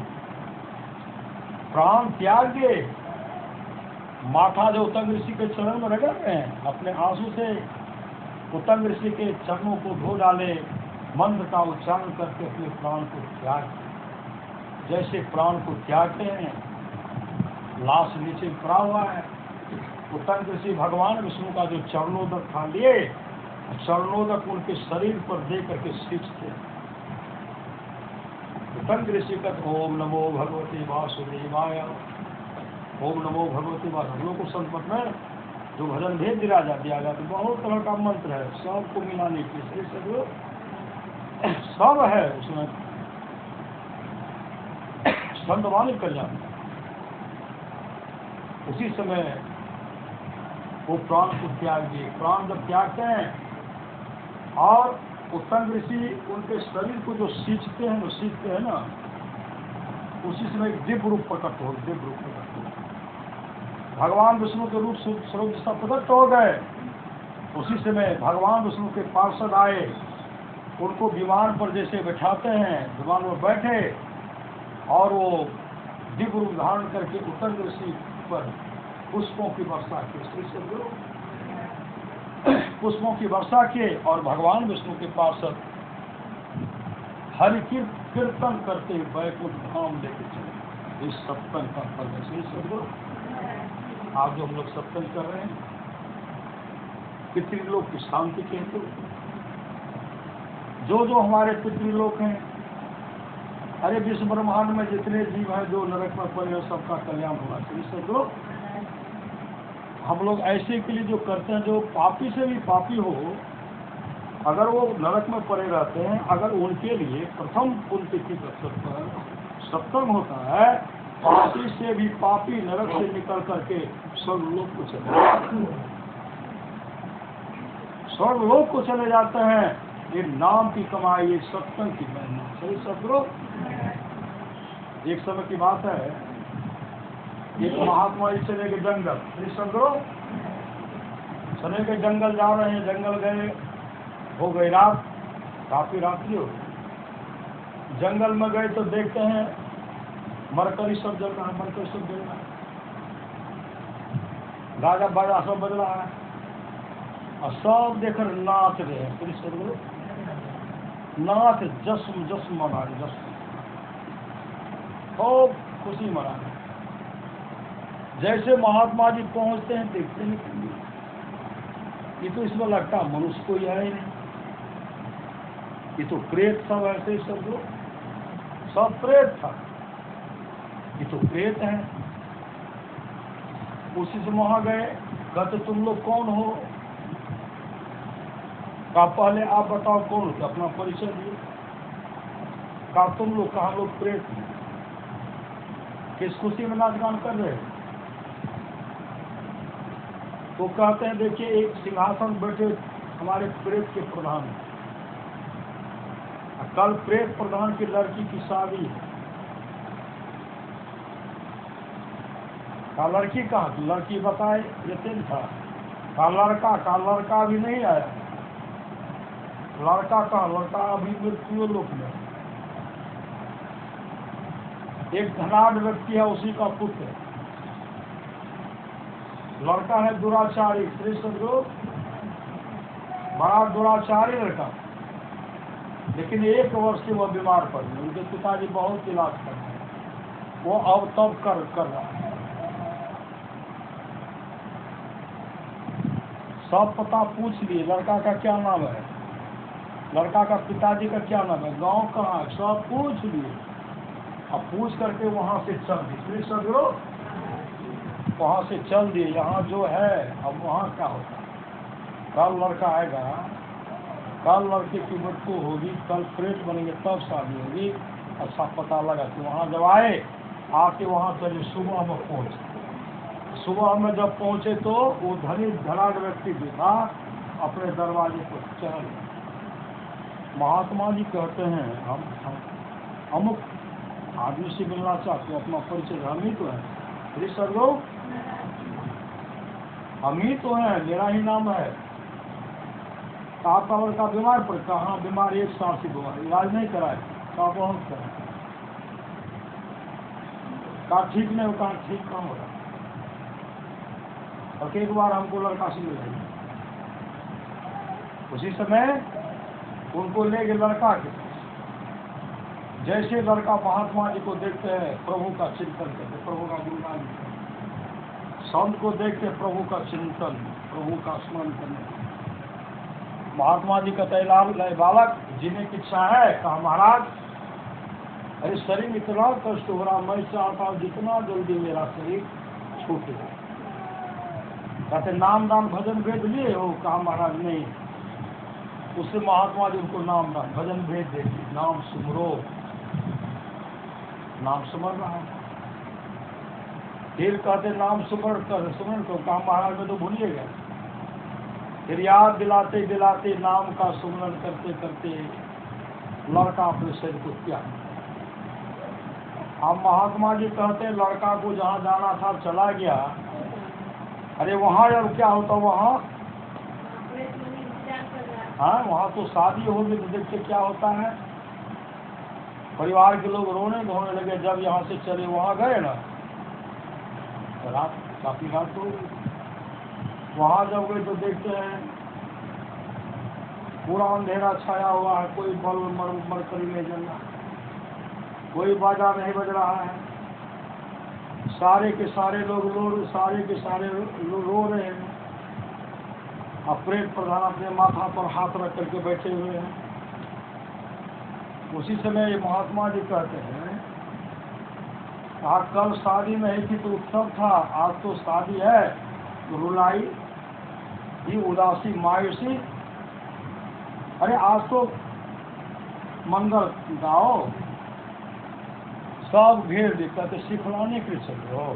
प्राण त्याग दिए। माथा जो उत्तंग ऋषि के चरण में रगड़ रहे हैं, अपने आंसू से उत्तंग ऋषि के चरणों को धो डाले, मंत्र का उच्चारण करके अपने प्राण को त्याग दिए। जैसे प्राण को त्यागते हैं, लाश नीचे पड़ा हुआ है, उत्तंग ऋषि भगवान विष्णु का जो चरणोदक खा लिए, चरणोदक उनके शरीर पर दे करके सींचते। उत्तंग ऋषि का ओम नमो भगवते वासुदेवाय, ओम नमो भगवते वासुदेवाय। हम लोग को संस्कृत में जो भजन भेद दिया जाता तो बहुत तरह का मंत्र है, सबको मिलाने के लिए सब है उसमें, संतवाणी कर जाते। उसी समय वो प्राण को त्याग दिए। प्राण जब त्यागते हैं और उत्तंग ऋषि उनके शरीर को जो सींचते हैं, ना, उसी समय एक दिव्य रूप प्रकट हो, दिव्य रूप प्रकट हो, भगवान विष्णु के रूप स्वरूप जिसका प्रकट हो गए। उसी समय भगवान विष्णु के पार्षद आए, उनको विमान पर जैसे बैठाते हैं, विमान पर बैठे और वो दिव्य रूप धारण करके उत्तंग ऋषि पर पुष्पों की वर्षा की, पुष्पों की वर्षा किए और भगवान विष्णु के पार्षद हरि कीर्तन करते वैकुंठ धाम लेके चले। इस सत्संग का फल है। सदगुरु आप जो हम लोग सत्संग कर रहे हैं, पितृलोक की शांति के हेतु जो हमारे पितृलोक हैं, अरे विश्व ब्रह्मांड में जितने जीव हैं जो नरक में पड़े हैं, सबका कल्याण होना चाहिए। सदगुरु हम लोग ऐसे के लिए जो करते हैं, जो पापी से भी पापी हो, अगर वो नरक में पड़े रहते हैं, अगर उनके लिए प्रथम पुण्यतिथि अवसर पर सत्संग होता है, पापी से भी पापी नरक से निकल करके स्वर्गलोक को चले जाते हैं। ये नाम की कमाई, ये सत्संग की मेहनत। सही सदगुरु, एक समय की बात है, एक महात्मा जी चले गए जंगल। सदगुरु चले गए जंगल, जा रहे हैं, जंगल गए, हो गई रात, काफी रात्रि हो गई। जंगल में गए तो देखते हैं मरकरी सब जल रहा है, मरकरी सब जल रहा है, गाजा बाजा सब बज रहा है और सब देखकर नाच रहे हैं। सदगुरु नाच, जश्न जश्न मना रहे, जश्न, खूब खुशी मना रहे। जैसे महात्मा जी पहुंचते हैं देखते हैं कि ये तो इसमें लगता मनुष्य कोई है ही नहीं, ये तो प्रेत सब ऐसे सब लोग सब प्रेत था, ये तो प्रेत है। उसी से वहां गए, कहते तुम लोग कौन हो? कहा पहले आप बताओ कौन हो, अपना परिचय दिए। कहा तुम लोग कहाँ लोग प्रेत हैं, किस खुशी में नाच गान कर रहे हैं? वो कहते हैं देखिए एक सिंहासन बैठे हमारे प्रेत के प्रधान, कल प्रेत प्रधान की लड़की की शादी है। का लड़की कहाँ? लड़की बताए ये था। का लड़का अभी नहीं आया। लड़का कहाँ? लड़का अभी मृत्यु लोक में। एक धनाढ़ व्यक्ति है, उसी का पुत्र है। लड़का है दुराचारी, श्री सदगुरु बड़ा दुराचारी लड़का, लेकिन 1 वर्ष से वह बीमार पड़ गए। उनके पिताजी बहुत इलाज कर रहे हैं, वो अब तब कर रहा है। सब पता पूछ लिए, लड़का का क्या नाम है, लड़का का पिताजी का क्या नाम है, गांव कहाँ है, सब पूछ लिए। अब पूछ करके वहां से चल दिए, श्री सदगुरु वहां से चल दिए। यहाँ जो है अब वहाँ क्या होता है, कल लड़का आएगा, कल लड़के की मृत्यु होगी, कल प्रेत बनेंगे, तब शादी होगी। अच्छा पता लगा कि वहाँ जब आए, आके वहाँ चले सुबह में पहुँचे। सुबह में जब पहुँचे तो वो धनाढ़ व्यक्ति भी था, अपने दरवाजे पर चल। महात्मा जी कहते हैं हम अमुक आदमी से मिलना चाहते हैं, अपना परिचय। हम ही तो हैं श्री सदगुरु, हम ही तो हैं, मेरा ही नाम है। आपका लड़का बीमार पड़, कहाँ बीमार? 1 साल से बीमार, इलाज नहीं कराए, कहा बहुत कराए, कहा ठीक नहीं हो, कहा ठीक कहाँ होगा। और एक बार हमको लड़का से मिल गया। उसी समय उनको ले गए लड़का के। जैसे लड़का महात्मा जी को देखते हैं, प्रभु का चिंतन करते, प्रभु का गुणगान करते, संत को देखते प्रभु का चिंतन, प्रभु का स्मरण करने। महात्मा जी कहते हैं बालक जीने की इच्छा है? कहा महाराज अरे शरीर इतना कष्ट हो रहा, मैं चाहता हूँ जितना जल्दी मेरा शरीर छूटे। कहते नाम दान भजन भेद लिए हो? कहा महाराज नहीं। उससे महात्मा जी उनको नाम दान भजन भेद दे, नाम सुमरो, नाम सुमर रहा है। फिर कहते नाम सुमरण को, कहा महाराज में तो भूलिए गए। फिर याद दिलाते दिलाते नाम का सुमरण करते करते लड़का अपने शरीर को त्याग। अब महात्मा जी कहते लड़का को जहाँ जाना था चला गया। अरे वहाँ अब क्या होता, वहाँ हाँ वहाँ तो शादी होगी तो देखते क्या होता है, परिवार के लोग रोने धोने लगे। जब यहाँ से चले वहाँ गए ना, रात काफी रात हो गई। वहाँ जब गए तो देखते हैं पूरा अंधेरा छाया हुआ है, कोई बल्ब मरकरी नहीं जल रहा, कोई बाजा नहीं बज रहा है। सारे के सारे लोग रो रहे हैं। अब प्रेत प्रधान अपने माथा पर हाथ रख करके बैठे हुए हैं। उसी समय ये महात्मा जी कहते हैं आज कल शादी नहीं थी तो उत्सव था, आज तो शादी है तो रुलाई ही उदासी मायूसी। अरे आज तो मंगल गाओ, सब घेर देता तो सिखलाने के लिए चले हो।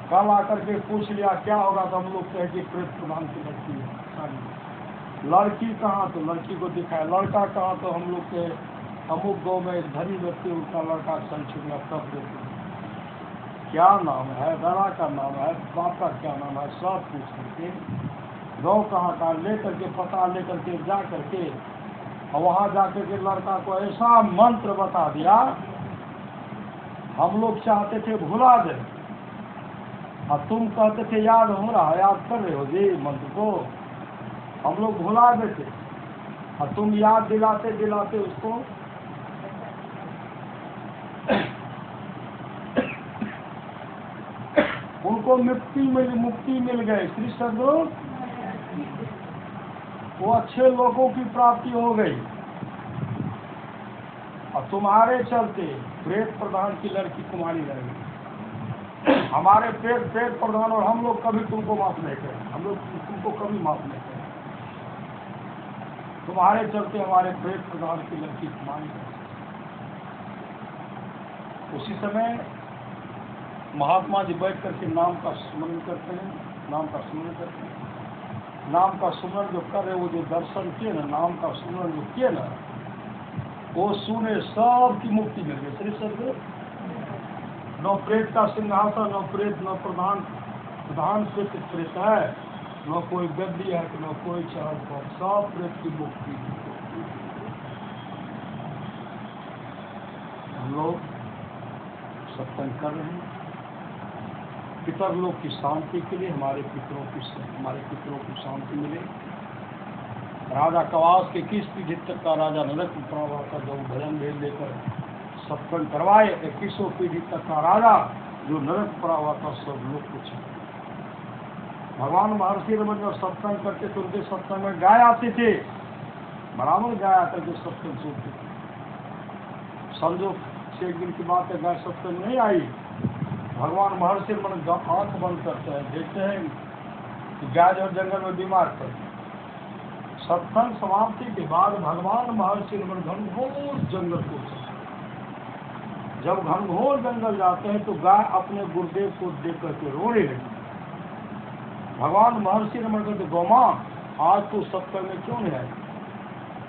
कल आकर के पूछ लिया क्या होगा तो हम लोग कहे कि प्रेत प्रधान की लड़की है शादी। लड़की कहाँ? तो लड़की को दिखाया। लड़का कहाँ? तो हम लोग के अमुक गाँव में एक धनी व्यक्ति उनका लड़का सन छुड़ा, तब देते क्या नाम है, दादा का नाम है, बाप का क्या नाम है, सब पूछ करके गाँव कहाँ का ले करके पता ले करके जा करके और वहाँ जा करके लड़का को ऐसा मंत्र बता दिया, हम लोग चाहते थे भुला दे और तुम कहते थे याद हो रहा, याद कर रहे हो जी मंत्र को। हम लोग भुला देते और तुम याद दिलाते दिलाते उसको उनको मुक्ति मिल गई। श्री सदगुरु वो अच्छे लोगों की प्राप्ति हो गई। और तुम्हारे चलते प्रेत प्रधान की लड़की कुमारी रह गई। हमारे प्रेत प्रधान और हम लोग कभी तुमको माफ नहीं करें, हम लोग तुमको कभी माफ नहीं करें। तुम्हारे चलते हमारे प्रेत प्रधान की लड़की कुमारी रह गई। उसी समय महात्मा जी बैठ करके नाम का स्मरण करते हैं, नाम का स्मरण करते हैं। नाम का स्मरण जो कर रहे, वो जो दर्शन किए ना, नाम का स्मरण जो किए ना, वो सुने सब की मुक्ति मिल गई। श्री सदगुरु न प्रेत का सिंहासन, न प्रेत, न प्रधान प्रेत है, न कोई गद्दी है, न कोई चहल पहल, सब प्रेत की मुक्ति। हम लोग सत्संग कर रहे हैं पितर लोग की शांति के लिए, हमारे पितरों की शांति मिले। राजा कवास के किस पीढ़ी तक का राजा नरक में पड़ा हुआ था, जब भजन भेद लेकर सत्संग करवाए, 2100 पीढ़ी तक का राजा जो नरक पड़ा हुआ था, सब लोग कुछ। भगवान महर्षि रमन जब सत्संग करते थे, उनके सत्संग में गाय आते थे, बराबर गाय आकर के सत्संग सुनते थे। संजोग से एक दिन की बात है, गाय सत्संग नहीं आई। भगवान महर्षि रमन आंख बंद करते हैं, देखते हैं कि गाय जो जंगल में बीमार पड़। सत्संग समाप्ति के बाद भगवान महर्षि रमन घनघोर जंगल को चले। जब घनघोर जंगल जाते हैं तो गाय अपने गुरुदेव को देख करके रोने लगी। भगवान महर्षि रमन कहते, गौमा आज तो सत्संग में क्यों नहीं आई?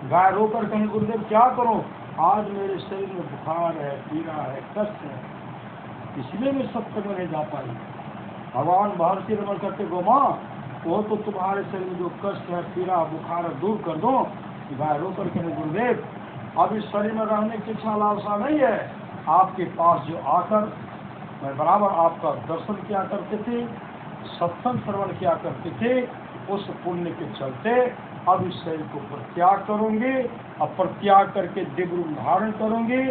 गाय रोकर कहीं, गुरुदेव क्या करो, आज मेरे शरीर में बुखार है, पीड़ा है, कष्ट है, इसलिए मैं सत्संग में नहीं जा पाई। भगवान महर्षि रमन कहते, गौमा वो तो तुम्हारे शरीर में जो कष्ट है, पीड़ा, बुखार है, दूर कर दो। गाय रोकर कहे, गुरुदेव अब इस शरीर में रहने की इच्छा लालसा नहीं है। आपके पास जो आकर मैं बराबर आपका दर्शन किया करते थे, सत्संग श्रवण किया करते थे, उस पुण्य के चलते अब इस शरीर को परित्याग करूंगी। अब परित्याग करके दिव्य रूप धारण करूंगी।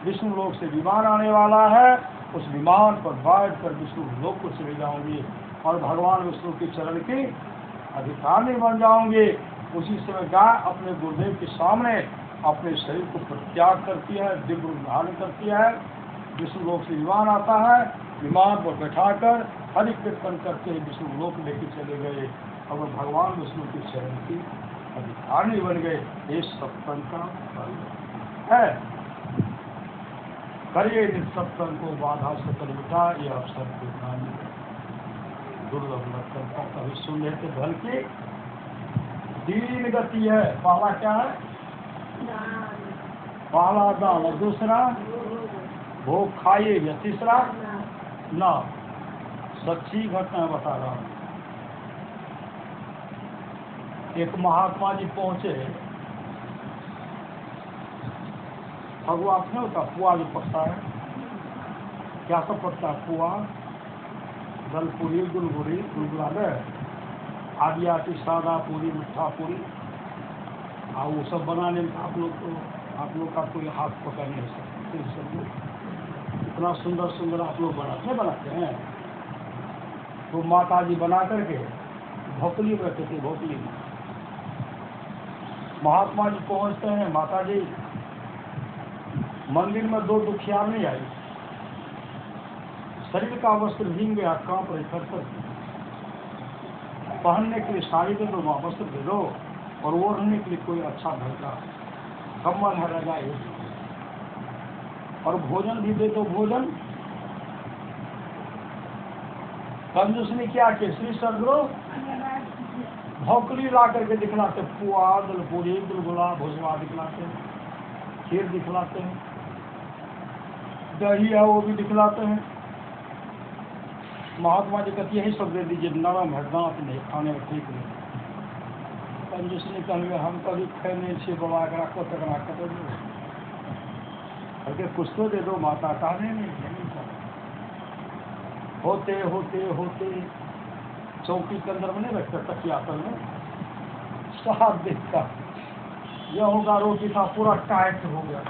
विष्णु लोक से विमान आने वाला है, उस विमान पर बैठ कर विष्णु लोक को चले जाऊंगी और भगवान विष्णु के चरण की अधिकारी बन जाऊंगी। उसी समय गाय अपने गुरुदेव के सामने अपने शरीर को परित्याग करती है, दिव्य रूप धारण करती है। विष्णु लोक से विमान आता है, विमान पर बैठाकर हरि कीर्तन करके विष्णु लोक लेके चले गए और भगवान विष्णु के चरण की अधिकारी बन गए। ये सत्संग का फल है। करिए सत्संग को बाधा से कर बिठा, ये अवसर के ज्ञान दुर्लभ लक्षण का कभी सुन लेते धन की दीन गति है। पहला क्या है? पहला दान और दूसरा भोग खाइए, या तीसरा ना। सच्ची घटना बता रहा हूँ। एक महात्मा जी पहुंचे, फगुआ नहीं होता, पुआ जो पड़ता है, क्या सब पड़ता है? पुआ, दलपूरी, गुलगुरी, गुलगुला आदि आती, सादा पूरी, मिठा पूरी, और वो सब बनाने में आप लोग का कोई हाथ पकड़ नहीं सकते। सब इतना सुंदर सुंदर आप लोग बनाते हैं। तो माता जी बना करके भोपली में रखते थे, भोपली में। महात्मा जी पहुंचते हैं, माता जी मंदिर में दो दुखियार नहीं आई, शरीर का वस्त्र भीग गया, कांप रही, थर पहनने के लिए साड़ी दे दो, वस्त्र दे दो, और ओढ़ने के लिए कोई अच्छा घर का कम्बल है, रजाई, और भोजन भी दे दो। भोजन कंजूस ने क्या किया? श्री सदगुरु भौकली ला करके दिखलाते, पुआ, दलपूरी, गुलगुला, भुजवा दिखलाते हैं, खीर दिखलाते हैं, दही है वो भी दिखलाते हैं। महात्मा जी कहती यही सब दे दीजिए, नरम है, दांत नहीं, खाने में ठीक नहीं। कंजूस ने कहेंगे हम कभी खाए नहीं छे बाबा, एकरा को तकरा कतो दो, कुछ तो दे दो माता। कहने नहीं होते होते होते चौकी के अंदर में नहीं रखते, तकिया तल में, साफ देखता यह होगा, रोटी था पूरा टाइट हो गया,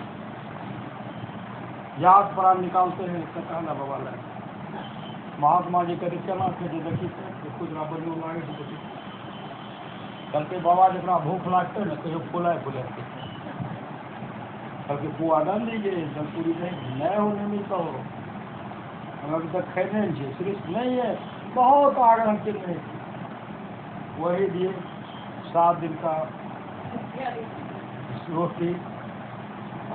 याद पड़ा निकालते हैं, कहना बाबा लाए। महात्मा जी कहते केना कहते देखी तो कुछ बढ़ियों लागे से देखी कहते बाबा जरा भूख लागते ना कहियो फुलाए फुलाए कहते पुआ डाल लीजिए जलपूरी नहीं होने मिलता हो हम अभी तक खेने नहीं सिर्फ नहीं है बहुत आग्रह के नहीं वही दिए 7 दिन का रोटी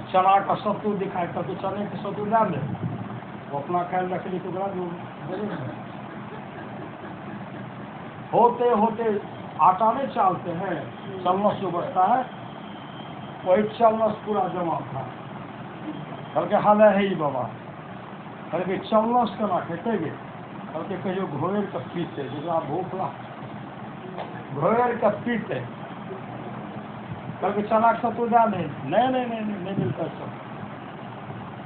चना का सत्तू दिखाए करके चने के सत्तू डाल दे वो अपना ख्याल रखने तो होते होते आटा नहीं चालते हैं चलनस जो बचता है वही चलनस पूरा जमा था करके हाल है ही बाबा करके चलनस केना खेतेगे करके कहियो घोर का पीते जरा भूख ला घोर का पीते करके चना का सत्तू डाल नहीं मिलता सब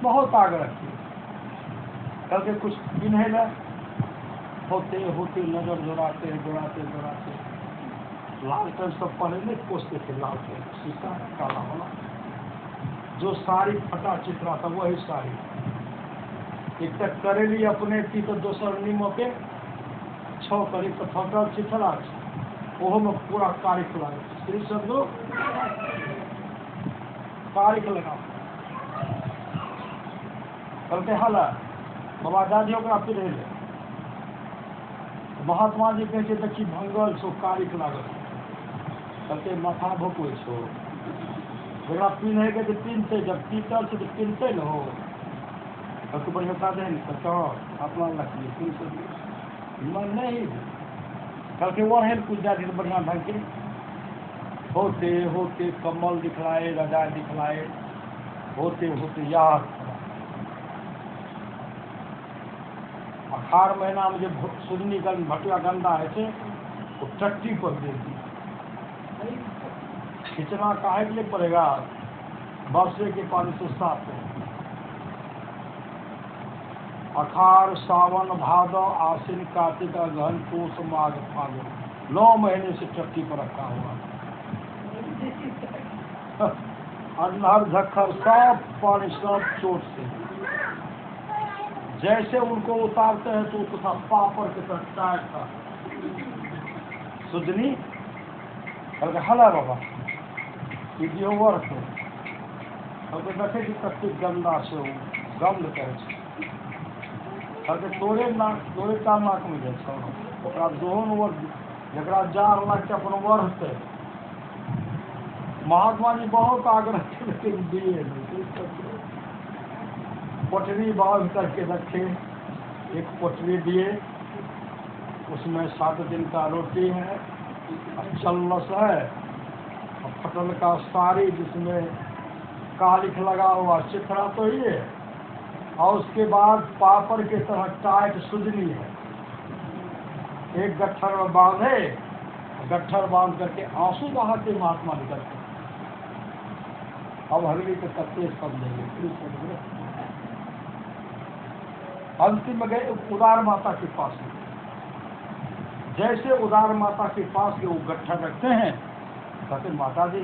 बहुत आग्रह किए करके कुछ पिन्हे ले होते होते नजर जोड़ाते लालटेन सब पहले नहीं पोसते थे लालटेन शीशा काला वाला जो साड़ी फटा चित्रा था वही साड़ी एक तक करेली अपने थी तो दोसर नीमो के 6 करी तो फटल चिथरा ओहो में पूरा कारिक लगा श्री सदगुरु कारिक लगा करते हाला बाबा दादियों का फिर महात्मा जी कहते देखी भंगल छो कारिक लागल कहते माथा भोको छो जरा पिन्हे के तो पिनते जब पीतल से तो पिनते न हो तो बढ़िया बता दें तो अपना लखी पिन से मन नहीं कल के वो है कुछ जाती तो बढ़िया ढंग के होते होते कमल दिखलाए रजा दिखलाए होते होते याद अखाड़ महीना में जब सुजनी गंध भटिया गंदा है थे वो टट्टी पर दे दी खिंचना काहे के लिए पड़ेगा बरसे के पानी से साफ है अखाड़ सावन भादव आश्विन कार्तिक अगहन पूष माघ फागुन 9 महीने से टट्टी पर रखा हुआ अनहर झक्खर सब पानी सब चोट से जैसे उनको उतारते हैं तो तथा पापड़ के तरह टाइट था सुजनी और हला बाबा वर्ष और देखे कि कति गंदा से वो गंध करे तोरे का नाक में जाए दोहन वर्ष जरा जार लाख के अपन वर्ष थे महात्मा जी बहुत आग्रह थे लेकिन दिए नहीं पोटरी बांध करके रखे एक पोटरी दिए उसमें 7 दिन का रोटी है चलनस है और फटल का साड़ी जिसमें कालिख लगा हुआ चिथरा तो ही है और उसके बाद पापड़ के तरह टाइट सुजनी है एक गट्ठर में बांधे गट्ठर बांध करके आंसू बहाते महात्मा निकलते अब हरली के कत्ते समझेंगे अंतिम में गए उदार माता के पास जैसे उदार माता के पास के वो गट्ठर रखते हैं कहते माता जी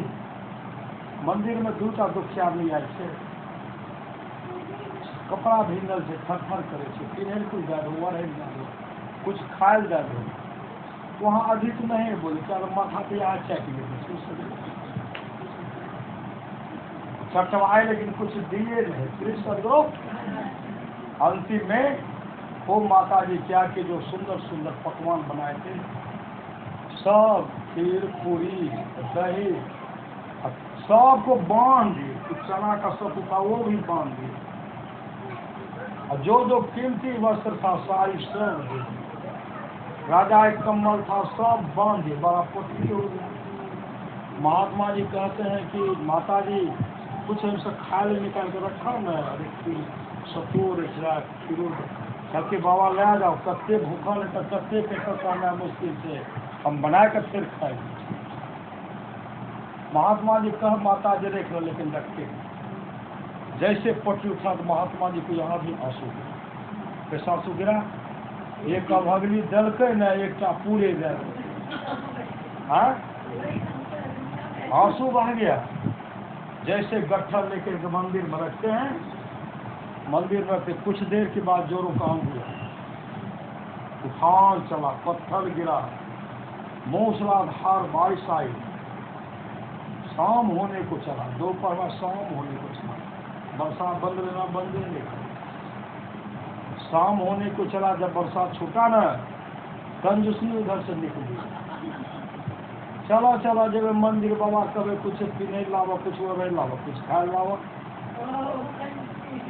मंदिर में 2टा दुखी आदमी आए थे कपड़ा भिंगल से थर करे थे पिन्हल कुछ दे दो वरह दे दो कुछ खायल दे दो वहाँ अधिक नहीं बोले चलो माथा पे यहाँ चेक ले चटवाए लेकिन कुछ दिए नहीं कृष्ण अंतिम में वो माता जी क्या के जो सुंदर सुंदर पकवान बनाए थे सब खीर पूरी दही सबको बांध दिए चना का सत्तू था वो भी बांध दिए और जो कीमती वस्त्र था सारी सब दे दी राजा एक कम्बल था सब बांध दिए बड़ा पोटली हो गया महात्मा जी कहते हैं कि माता जी कुछ हमसे खाए निकाल के रखा मैं सतूर खीरो सबके बाबा ले जाओ कत्ते भूखल है तो कत्ते पेपर करना मुश्किल से हम बना कर फिर खाएंगे महात्मा जी कह माता जी देख लो लेकिन रखते जैसे पटी उठा तो महात्मा जी को यहाँ भी आंसू गिरा कैसा आंसू गिरा एक अभगनी दलके न एक पूरे दे आंसू बह गया जैसे गट्ठर लेकर के मंदिर में रखते हैं मंदिर में फिर कुछ देर के बाद जोरों काम हुआ तूफान चला, पत्थर गिरा, मूसलाधार बारिश आई। शाम होने को चला, दोपहर में शाम होने को चला, बरसात बंद रहना बंद ही नहीं कर। शाम होने को चला, जब बरसात छूटा न, कंजूसनी उधर से निकली। चला चला जब मंदिर बाबा कभी कुछ पीने लावा, कुछ वो लावा, कुछ खाए लावा,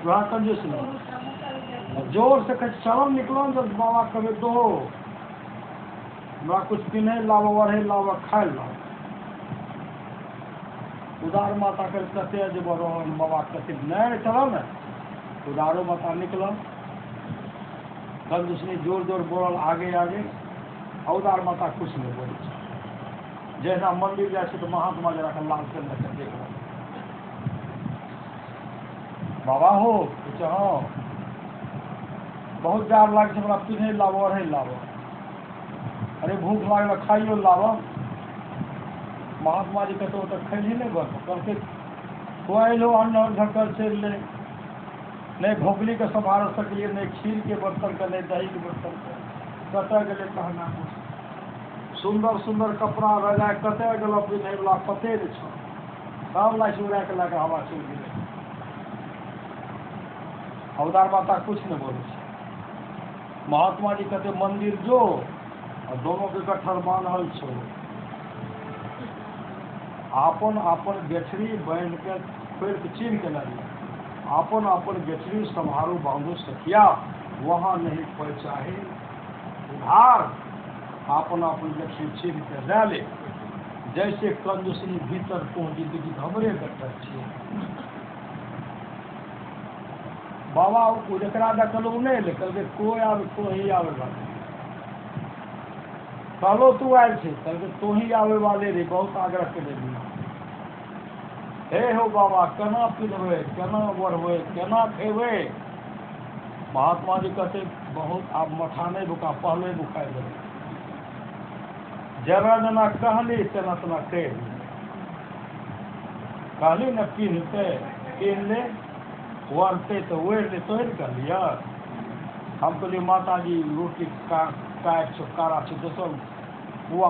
वहाँ कंजूसनी। जोर से कहीं चलम निकलो, जब बाबा कभी दो वहाँ कुछ पीने लावा, वह लावा, खाए लावा। उदार माता कर कहते जब बाबा कहते नहीं चलो न, उदारो माता निकलो। कंजूसनी जोर जोर बोल आगे आगे, उदार माता कुछ नहीं बोली। जैसा मंदिर जाए तो महात्मा जरा का लाल चंद्र कर देख रहा, बाबा हो कुछ हाँ बहुत जार लाग से बड़ा पीने लावो और लावो, अरे भूख लागल खाइयो लावो। महात्मा जी कहते तो खैली नहीं बन करके खुआलो, अन्न ढक्कन से ले, नहीं भोगली के संभाल सकलिए, नहीं खीर के बर्तन का, नहीं दही के बर्तन का, कतः गले कहना सुंदर सुंदर कपड़ा रजाए, कतः गल नहीं ला पते नहीं छो, सब ला चुरा के लाके हवा चल गए। अवतार माता कुछ नहीं बोले। महात्मा जी कहते मंदिर जो और दोनों के गठर बांधल छो, आपन आपन गेठरी बांध के खोल के चीन के लगे, आपन आपन गेठरी संभारो बांधो सखिया, वहाँ नहीं कोई चाहे उधार, आपन आपन गेठरी चीन के ले ले। जैसे कंजूसनी भीतर पहुँची कि हमरे गठर छे बाबा जरा देखलो नहीं ले, कल कोई आवे कोई आवे वाले, कहलो तू आयल छे, कल तो ही आवे वाले रे, बहुत आग्रह के देली। हे हो बाबा केना पीनबे, केना बढ़बे, केना खेबे। महात्मा जी कहते बहुत आप मथा नहीं भुका, पहले भुखाए दे, जना जना कहली तेना तेना कह, कहली न पीनते पीन ले, वरते तो वेर ले, तो ही कर लिया। हम कहलिए माता जी रोटी काट छुटकारा छे तो सब हुआ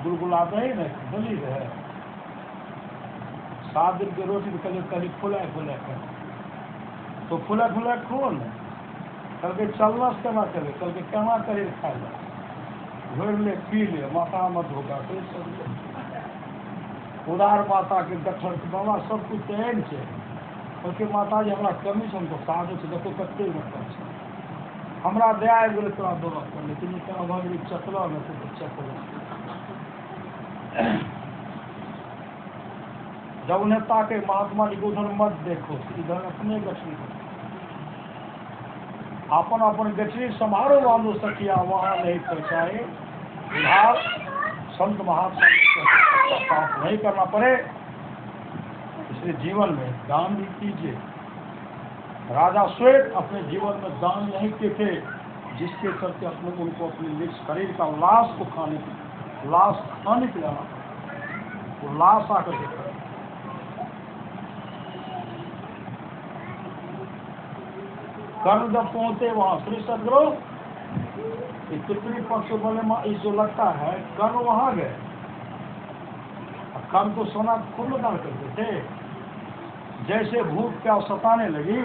गुलगुला दे न बोली रहे। 7 दिन की रोटी कल कभी फुलाए फुलाए कर, तो फुला फुला खो न, कल के चलना से केना करे, कल के केना करे खाए ला, घोर ले पी ले, माता मत होगा तो सब। उदार माता के गठर के बाबा सब कुछ तेहन छे, उसके माता जी हमारा कमी से हमको साधु से देखो कते मतलब छे, हमरा दया आबि गेलै तोरा दोनों पर, लेकिन क्या भगवी चकला में तो चकला। जब उन्हें ताके महात्मा जी को उधर मत देखो, इधर अपने गठरी अपन अपन गठरी संभारो बांधो सखिया, वहाँ नहीं पहुँचाए उधार। संत महात्मा साथ नहीं करना पड़े, इसलिए जीवन में दान भी कीजिए। राजा श्वेत अपने जीवन में दान नहीं किए थे, जिसके चलते अपने उनको अपने शरीर का लाश को खाने के लिए आना, वो लाश आकर के खड़े। कर्ण जब पहुंचे वहां श्री सदगुरु पितृ पक्ष बोले जो लगता है कर्ण वहां गए, कर्ण तो सोना खूब दान करते थे। जैसे भूत प्यास सताने लगी,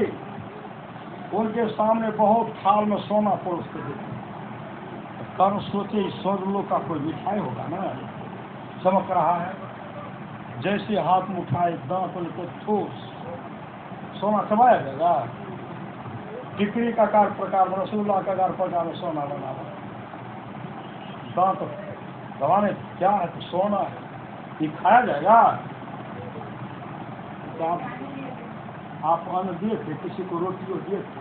उनके सामने बहुत थाल में सोना परोस के देते। कर्ण सोचे स्वर्गलोक का कोई मिठाई होगा ना, चमक रहा है। जैसे हाथ में उठाए दांत को ठोस सोना चबाया जाएगा, टिकरी का कार प्रकार में, रसगुल्ला का कार प्रकार में सोना बना, दांत दबाने क्या है तो सोना है, ये खाया जाएगा। तो आप अन्न दिए थे, किसी को रोटी दिए थे,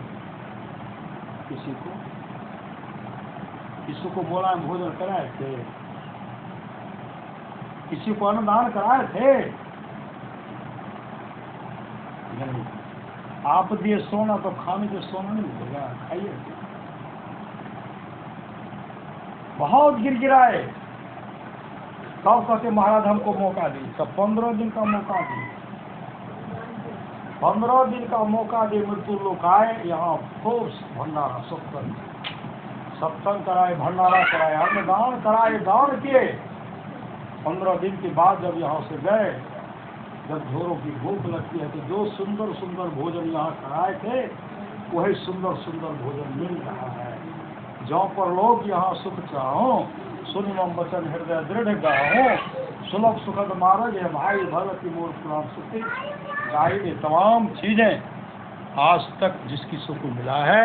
किसी को बोला भोजन कराए थे, किसी को अन्नदान कराए थे नहीं। आप दिए सोना तो खाने के सोना नहीं मिलेगा, खाइए। बहुत गिरगिराए, तब कहते महाराज हमको मौका दी, तब 15 दिन का मौका दी। 15 दिन का मौका दे मृत्यु लोग आए, यहाँ खूब भंडारा सत्संग कराए, भंडारा कराए, अन्नदान कराए, दान किए। 15 दिन के बाद जब यहाँ से गए, जब झोरों की भूख लगती है तो जो सुंदर सुंदर भोजन यहाँ कराए थे वही सुंदर सुंदर भोजन मिल रहा है। जहाँ पर लोग यहाँ सुख चाहो, सुनि मम वचन हृदय दृढ़ गाहो, सुलभ सुखद मार्ग है भाई भगति मोर पुराण सुखी। गाई ये तमाम चीजें आज तक जिसकी सुख मिला है,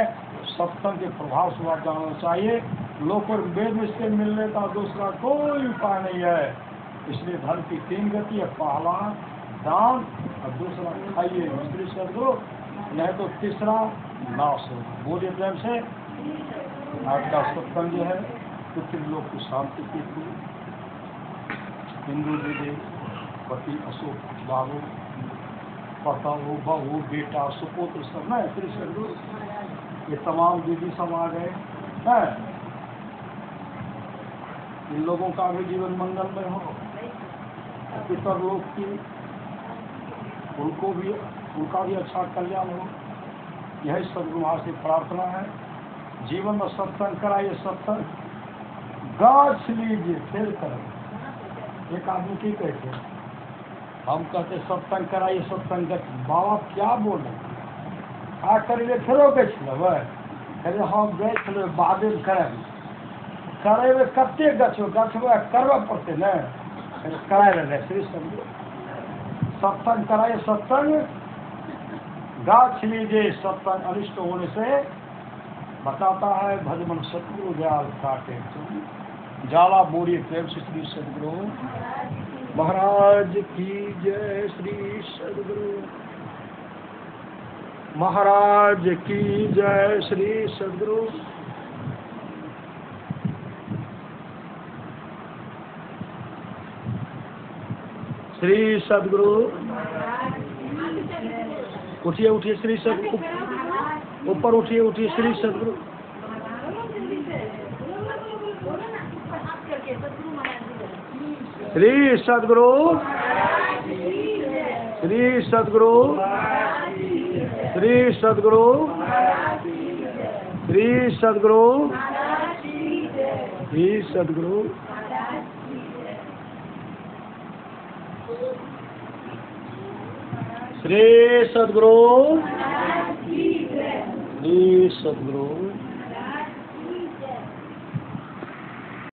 सत्संग के प्रभाव से आप जानना चाहिए। लोक और वेद से मिलने का दूसरा कोई उपाय नहीं है। इसलिए धन की 3 गति है, पहला दान और दूसरा खाइए मंत्री सदगुरु, नहीं तो तीसरा नाश हो। बोलिए प्रेम से। आज का सत्संग जो है पृथ्वी लोक की शांति की थी। हिंदू दीदी पति अशोक बाबू, पता हो बहू बेटा सुपुत्र सब है श्री सदगुरु, ये तमाम दीदी सब आ गए हैं। इन लोगों का भी जीवन मंगलमय हो, पितर लोग की उनका भी अच्छा कल्याण हो, यही सदगुरु से प्रार्थना है। जीवन में सत्संग कराइए, सत्संग गाछ लीजिए फिर करें। एक आदमी की कहते हैं, हम कहते सत्संग कराइए सत्संग, बाबा क्या बोले आ करिए फिर कहते हम गए बादे करे कते गछबे करवा पड़ते न कराए रहे। श्री सत्संग कराइए, सत्संग गाछ लीजिए, सत्संग अनिष्ट होने से बताता है। भजमन सतगुरु दयाल काटे जाला बोरी प्रेम से श्री सदगुरु महाराज की जय। श्री सदगुरु महाराज की जय। श्री सदगुरु श्री सदगुरु। उठिए उठिए श्री सदगुरु, ऊपर उठिए उठिए श्री सदगुरु। श्री सदगुरु श्री सदगुरु श्री सदगुरु श्री सदगुरु श्री सदगुरु। श्री सदगुरु श्री सदगुरु।